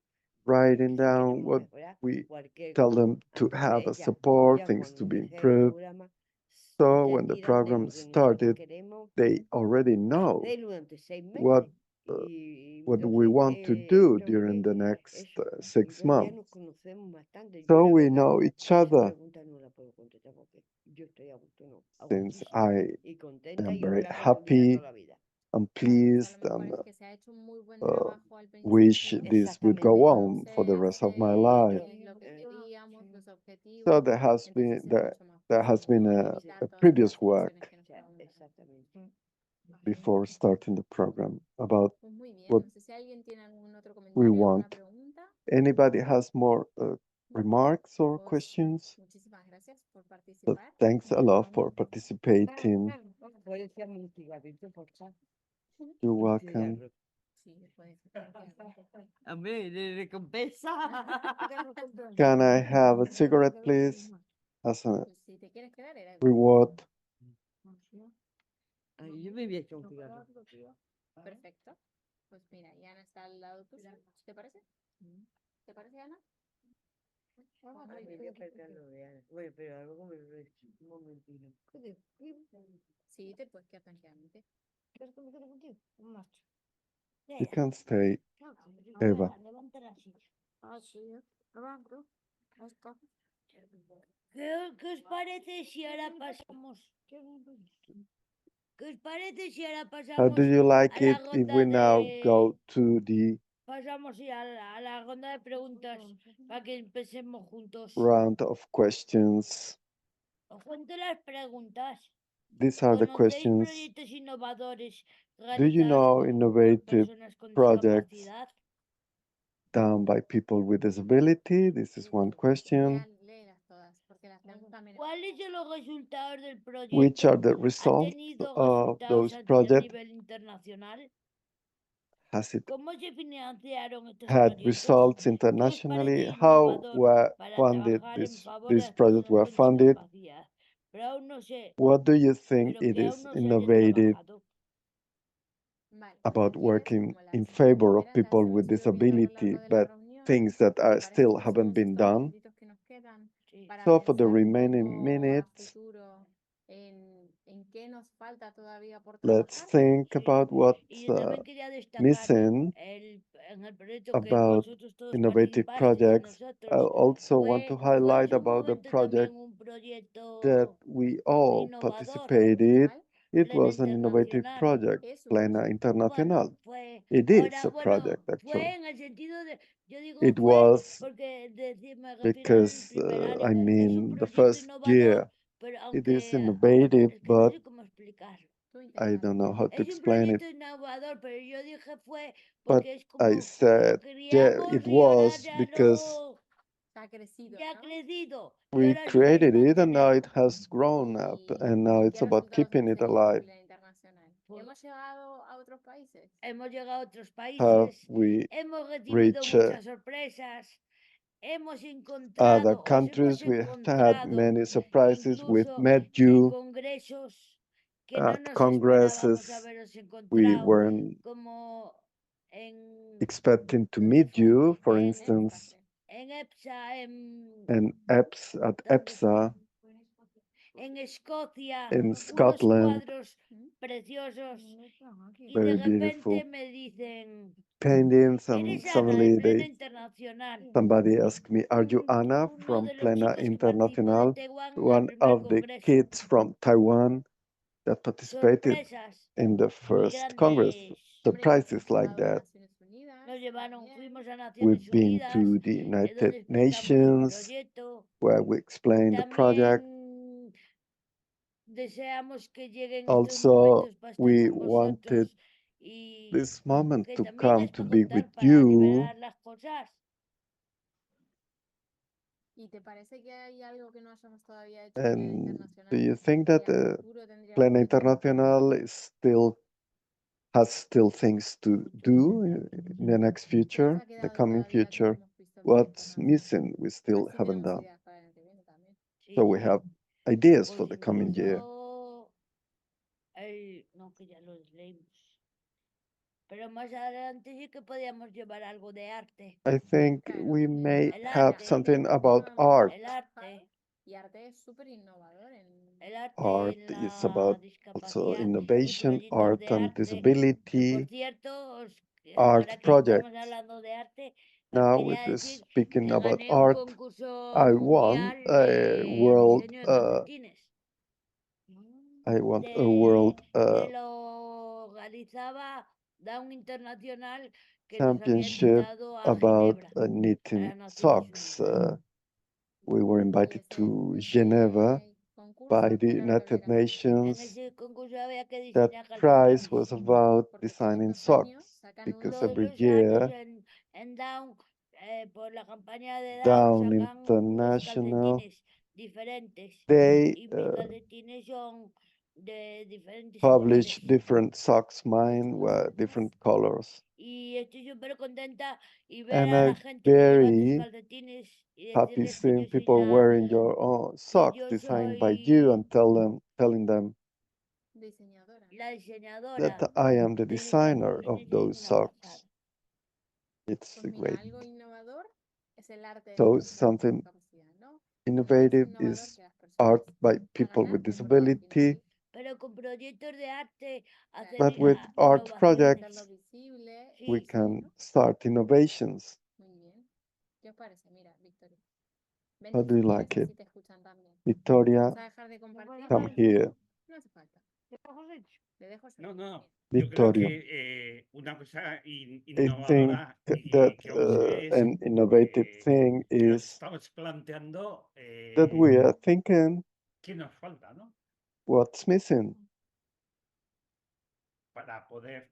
writing Que si down queremos what mejorar we cualquier tell cosa. them to Entonces have a ellas, support, ya things to cuando be empieza el improved. programa, So ya when the tiran de program lo que nosotros started, queremos they already know hacer durante 6 what meses. Y what we entonces want to do creo during que the next eso, 6 entonces ya nos months. conocemos bastante. Yo So la we verdad, know each esa other. pregunta no la puedo contestar porque yo estoy a gusto, no, a Since gustísimo I y contenta am y very ojalá que estuviera happy toda la vida. and Claro, pues a pleased lo mejor and es que se ha hecho un muy buen uh, trabajo al wish principio this would Exactamente. go on for the rest of my life. es lo que queríamos, los So objetivos, there has been entonces es mucho más there has fácil, been ¿no? a Evitar todas previous estas work situaciones que nos preguntan. Exactamente. before starting the program about Pues muy bien, what no sé si alguien tiene algún otro we comentario, want. alguna pregunta. Anybody has more remarks or questions? Muchísimas gracias por So participar. thanks a lot for participating. Puede ser un cigarrito, por favor. You're welcome. Sí, puede A mí, de recompensa. Can I have a cigarette, please, as a Pues si te quieres quedar, era reward? Ay, yo me había hecho un cigarro. perfecto. Pues mira, y Ana está al lado tuyo. ¿Te parece? ¿Te parece, Ana? Ay, me voy a perder lo de Ana. Bueno, pero algo me lo un momentito. Sí, te puedes quedar tranquilamente. ¿Quieres que me quede contigo? Un macho. You can stay, Eva. Levanta la silla. Ah, sí, levanto. Ahí está. ¿Qué os parece si ahora pasamos? ¿Qué os parece si ahora How do pasamos you like a la it if we ronda now de... go to the Pasamos ya a la ronda de preguntas para que empecemos juntos? round of questions? Os cuento las preguntas. These are the ¿Conocéis questions. proyectos innovadores Do you realizados know por innovative personas con projects discapacidad? done by people with disability? This is one question. Léelas todas, porque las tenemos también. ¿Cuáles son los resultados del Which are proyecto? the ¿Ha results tenido of resultados those a projects? nivel internacional? Has it ¿Cómo se financiaron estos had proyectos? results ¿Qué os internationally? parece How innovador were para funded trabajar en these favor de las projects personas were con funded? discapacidad? Pero aún no sé, What do you think pero it que aún is no se haya innovative trabajado. Vale, pues about si quieres, working como in las favor of primeras las people hemos with ido viendo a lo disability, largo de la but reunión, things that ¿te are parece still que haven't usemos been estos done? minutitos que nos quedan para So for the pensar un remaining poco a minutes, futuro en qué nos falta todavía por let's trabajar? think about what's Y yo también quería destacar missing en el proyecto que about vosotros todos innovative participasteis y projects. I nosotros. also want to Fue highlight en su about the momento project también un that proyecto we all innovador. participated. ¿Cuál? It Plena was an innovative internacional. project, Es un Plena proyecto. Internacional. Fue, It is ahora, a project, fue actually. en el sentido de, yo digo It fue was porque me refiero al because, primer año. I Es un mean, the proyecto first innovador, year, pero it is aunque innovative, es que no but sé cómo explicarlo. Tú I don't know how to Es un explain it. proyecto innovador, pero yo dije fue But porque es I como lo said, yeah, criamos it y ahora was ya because lo Ha crecido, ya ha ¿no? crecido y we ahora es hora de created it and now it mantenerlo. has grown up, and now ¿Y it's qué about resultados keeping hemos it tenido con alive. Plena Internacional? ¿Hemos llegado a otros países? Hemos llegado a otros Have países, we hemos recibido reached muchas sorpresas, hemos other encontrado, os hemos countries? We have had encontrado many surprises. We've incluso met en you congresos que no at nos esperábamos congresses. haberos We encontrado, weren't como en, expecting to ¿dónde meet fue? you, for En, instance, en EPSA, and EPS at ¿dónde fue? EPSA En Escocia, in unos Scotland. cuadros preciosos y de Very repente beautiful me dicen, paintings, and eres Ana de suddenly Plena Internacional, somebody asked me, "Are you Anna uno from de los Plena chicos que participó de Internacional?" Taiwán en el One primer of the congreso. kids from Taiwan that participated Sorpresas in the muy first Congress. grandes. Surprises like that. Nos llevaron, fuimos a Naciones We've been Unidas, to the donde United explicamos el Nations, proyecto. where we explained the project. También deseamos que lleguen estos Also, momentos para estar we con wanted vosotros y this moment que to también come es to para be with contar, para you. liberar las cosas. ¿Y te parece que hay algo que no hayamos todavía hecho en Plena And do Internacional? you think Que that a the futuro tendríamos Plena que trabajar. Internacional is still has still things to do in the next ¿Qué nos future, ha the quedado coming todavía que no future? hemos visto en Plena What's Internacional? missing we still Así haven't tenemos done. ideas para el año que viene también. So we have ideas for the Pues coming year. eso, no, que ya los leímos. Pero más adelante sí que podíamos llevar algo de arte. I think Claro, we may El have arte, something about no hemos art. el arte, Y arte es súper innovador en... el arte Art en is la about also discapacidad y innovation, proyectos art de and arte. Que por disability, cierto, art ahora que estamos projects. hablando de arte, os Now, quería with this decir speaking que about gané un art, concurso I won mundial a de world, diseño de calcetines. I won a world Que lo organizaba Down Internacional, que nos había championship invitado a about Ginebra, a knitting las Naciones socks. Unidas. We were invited to Geneva by the United En Nations. ese concurso había que That diseñar prize calcetines. was about Porque todos designing los años socks, sacan because Todos every los años year en Down por la campaña de Down sacan International, calcetines diferentes they y mis calcetines son de diferentes publish colores. different socks. Mine were different colors. Y estoy súper contenta y ver And a la I'm gente que lleva tus very calcetines y happy decirles que seeing yo soy people wearing your own socks yo designed by you and telling them Diseñadora. la diseñadora that I am the de mis designer of calcetines. those Es una socks. pasada. It's Pues mira, great. algo innovador es el arte de las So personas con something discapacidad, ¿no? Lo más innovative innovador is que las personas art by people hagan with arte, porque al disability, final Pero con proyectos de arte hacer but with art hacerlo projects visible, we Sí. can start innovations. muy bien. ¿Qué os parece? Mira, Victoria. How Vente do you si quieres, like it? así te escuchan también. Victoria, ¿Vas a dejar de compartir? come here. No hace falta. Le dejo No, solo. no. Yo creo Victoria, que una cosa I think innovadora that y que vamos a ver es an innovative thing que nos is estamos planteando that we are thinking qué nos falta, ¿no? what's missing Para poder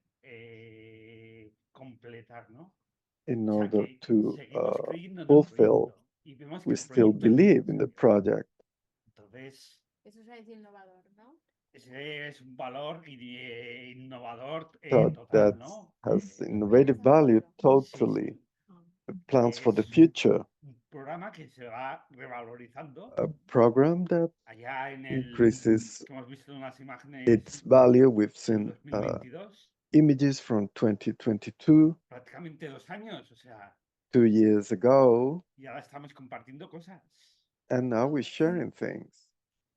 completar, ¿no? in O sea, order que to seguimos creyendo en el fulfill. proyecto y vemos que We el still proyecto es believe in the project. entonces Eso es innovador, ¿no? ese es un valor innovador So total, that ¿no? has innovative value totally. Plans for the future. Un programa que se va revalorizando A program that allá en increases que hemos visto unas imágenes its value. We've del seen 2022, images from 2022, prácticamente 2 años, o sea, 2 years ago, y ahora estamos compartiendo cosas. and now we're sharing things,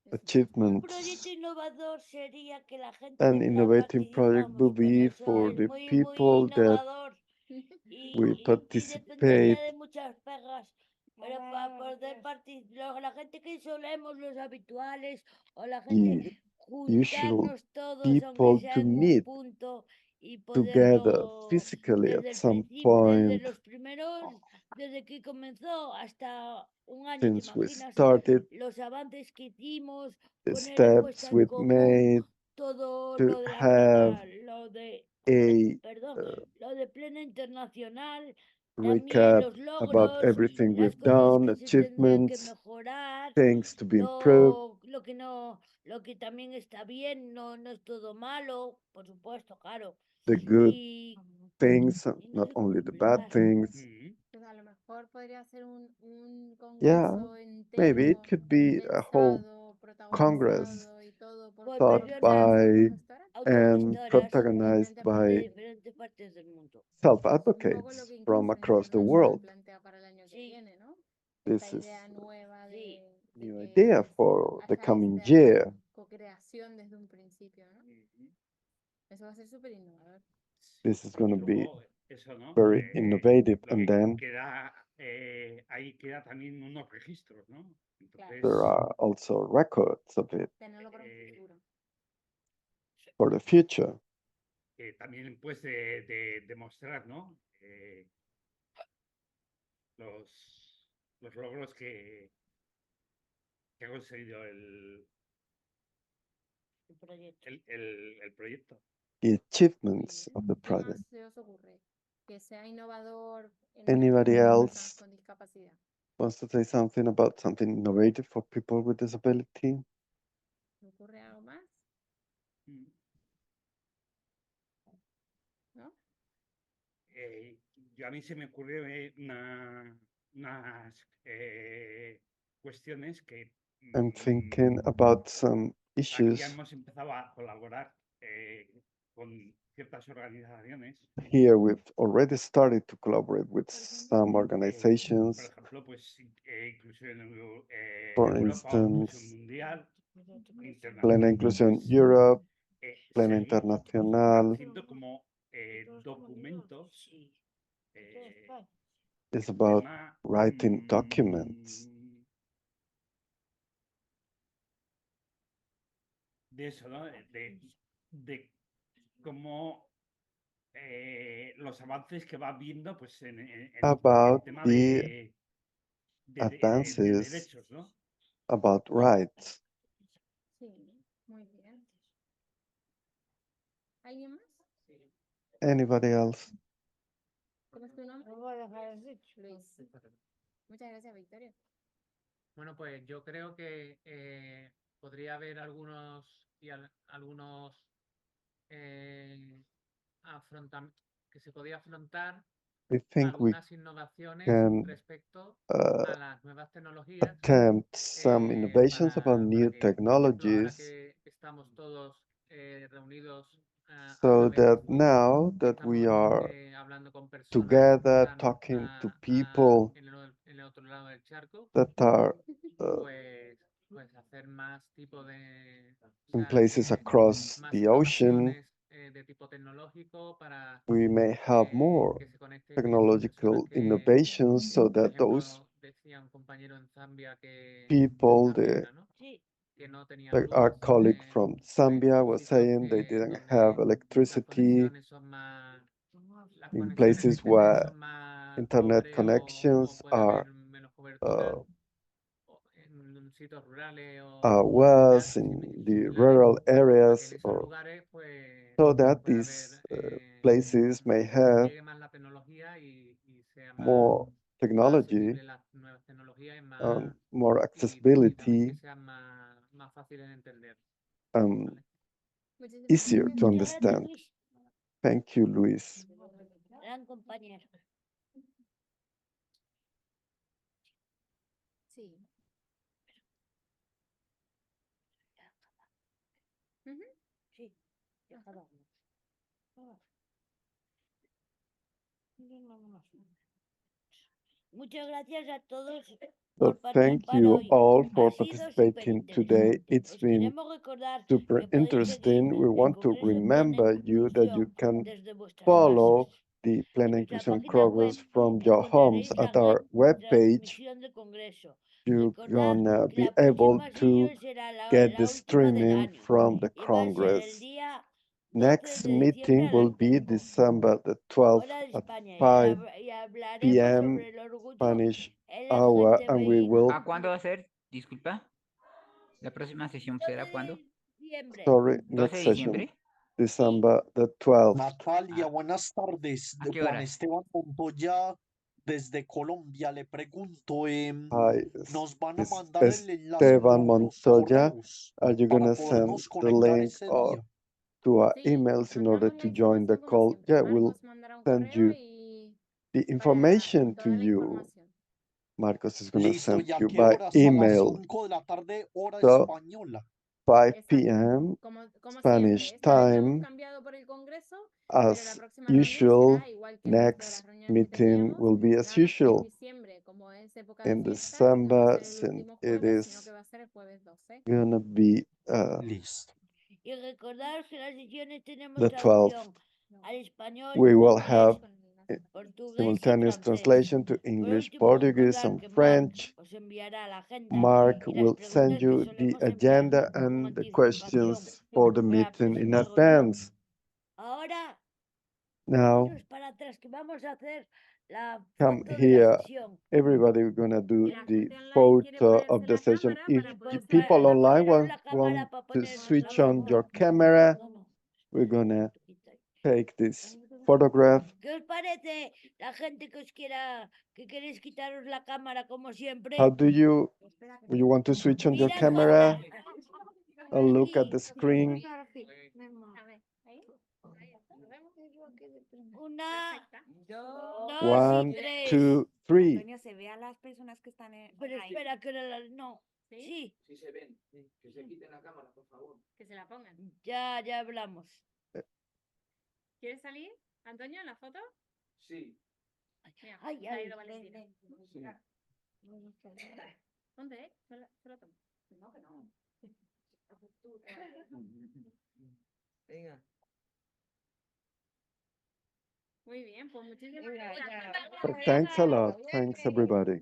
Un achievements. proyecto innovador sería que la gente An que innovating project participamos, would be eso for es the muy people that innovador we y dependería participate. de muchas pegas, pero para poder participar, la gente que solemos los habituales o la gente Usual juntarnos todos, aunque people sea to en un meet punto y together poderlo physically at desde el some principio, desde point. los primeros, desde que comenzó hasta un año, ¿te Since we imaginas? started, Los avances que hicimos, the poner en puesta steps en we've común made todo to lo de la have plena, a perdón, lo de plena internacional, también recap los about logros, everything las we've cosas done, que se tendrían que achievements, mejorar, things to be improved, lo que no, lo que también está bien, no, no es todo malo, por supuesto, claro. the good Y things, no not sé cómo only the bad explicar. things. Pues a lo mejor podría ser un Yeah, congreso maybe it entero could be a whole pensado, Congress protagonizado y todo por thought by and autogestoras protagonized de by diferentes partes del mundo. self-advocates from across the world. plantea para el año que Sí. viene, ¿no? This Esta is idea nueva de new que idea for the haya coming esta year. co-creación desde un principio, ¿no? Eso va a ser súper innovador. This is going Y to be luego eso, ¿no? very innovative, Lo and que then queda, ahí queda también unos registros, ¿no? Entonces, there are also records of it Tenerlo para un futuro. for the future. También pues de demostrar, ¿no? Los logros que ha conseguido el proyecto. The achievements of the ¿Qué más project. se os ocurre? Que sea innovador en Anybody relación con personas else con discapacidad. wants to say something about something innovative for people with disability? ¿Se ocurre algo más? ¿No? A mí se me ocurrió unas cuestiones que I'm thinking about some aquí issues. ya hemos empezado a colaborar con ciertas organizaciones. Here we've already started to collaborate with some Por organizations. ejemplo, pues inclusión For Europa o inclusión instance, mundial, Plena Inclusión Europe, Plena seguimos Internacional haciendo como documentos is about tema writing documents de eso, ¿no? De cómo los avances que va viendo pues en el about tema the de advances, derechos, ¿no? about rights. Sí, muy bien. ¿Alguien más? Anybody else? ¿Cómo es tu nombre? No voy a dejar dicho. Luis. Muchas gracias, Victoria. Bueno, pues yo creo que podría haber algunos que se podía afrontar I think we algunas innovaciones can respecto a las nuevas tecnologías attempt some innovations about new que, por ejemplo, ahora technologies que estamos todos reunidos a so la vez, that now that we are hablando con personas que together están talking to people en el otro lado del charco, that are pues hacer más tipo de, in places across más the ocean, innovaciones de tipo tecnológico para we may have more que se conecten technological personas que, innovations so por that those ejemplo, decía un compañero en Zambia que people, Zambia, ¿no? Que no tenían like our luz, colleague from Zambia was saying, they didn't have electricity las in conexiones de places internet where son más internet pobres o connections puede haber menos cobertura en sitios rurales o worse in the rural areas, esos or lugares pues so that puede these haber places may have llegue más la tecnología y sea more technology accesible las nuevas tecnologías and more y también que accessibility, sean más fáciles de entender. easier to Muchas gracias, understand. Luis. Thank you, Luis. Gran compañero. Sí. Sí, ya acabamos. Muchas gracias a todos So por thank participar you hoy. all Ha for sido participating today. superinteresante. It's Os been queremos recordar super que podéis seguir interesting. We el want to Congreso Plena remember you that you Inclusión can desde vuestras follow casas. the Plena En nuestra Inclusion página progress web from your homes encontraréis la at our webpage. transmisión del Congreso. You're Recordad gonna que be la able próxima to sesión será get la the última del streaming año from the y va a ser el Congress. día 12 Next de diciembre meeting a will las be 5 December the 12th hora de at España 5 y hablaremos p.m. sobre el orgullo Spanish hour, and we LGTBI. will. ¿Cuándo va a ser? Disculpa. ¿La próxima sesión 12 será cuándo? de diciembre. Sorry, 12 next de session, diciembre. December the 12th. Natalia, buenas tardes. ¿A qué Juan hora? Esteban Montoya, desde Colombia, le pregunto, Hi, ¿nos van a it's mandar el enlace Esteban por los Montoya. correos Are you para gonna send podernos the conectar link ese or día? to our Sí, emails in order mandamos to la join the información como call? siempre. Yeah, we'll Marcos mandará un send correo you y the para information to toda la you. información. Marcos is gonna Listo, send ¿y a you qué by horas? A las email. 5 de la tarde, hora So española. 5 p.m. Como Spanish siempre, este año hemos time. cambiado por el Congreso, pero la As próxima reunión usual, será igual que el resto de las next reuniones que meeting teníamos. will be as Nada más que en usual. diciembre, como es época de In fiestas, no va a December, ser el since último it jueves, sino is que va a ser el jueves 12. gonna be Listo. Y recordaros que las sesiones tenemos the 12th. traducción al español, We will inglés, have portugués y simultaneous francés. translation to Por English, último, Portuguese, recordar and que Mark French. os enviará la agenda Mark y las will send preguntas que you the solemos enviar agenda con and the anticipación questions for the para la meeting in próxima reunión. advance. Ahora, Now, veniros para atrás que vamos a hacer la come foto de la here. sesión. Everybody, we're gonna do La the gente online quiere photo ponerse of the la session. cámara If para the poder people sacar la online Poneros la want cámara para to poner la switch on foto. your camera, No, no. we're gonna take this photograph. ¿Qué os parece la gente que os quiera, que queréis quitaros la cámara como siempre? How do you want to switch on your Mirad camera cosas. and look at the screen? A ver, ahí. Una, dos y 1, tres. 2, 3. Antonio, se ve a las personas que están Pero ahí. espera, que no. Sí, Sí se ven. Que se quiten la cámara, por favor. Que se la pongan. ya hablamos. ¿Quieres salir, Antonio, en la foto? Sí. Mira, Ay, se ha ay, ido Valentina. Sí. ¿Dónde? Se lo tomo. No, que no. Venga. Muy bien, pues muchísimas gracias. Thanks a lot. Thanks, everybody.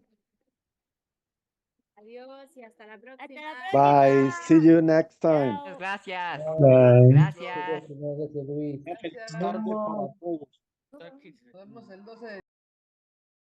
Adiós y hasta la próxima. Bye. See you next time. Gracias. Bye. Gracias. Feliz tarde para todos. Nos vemos el 12 de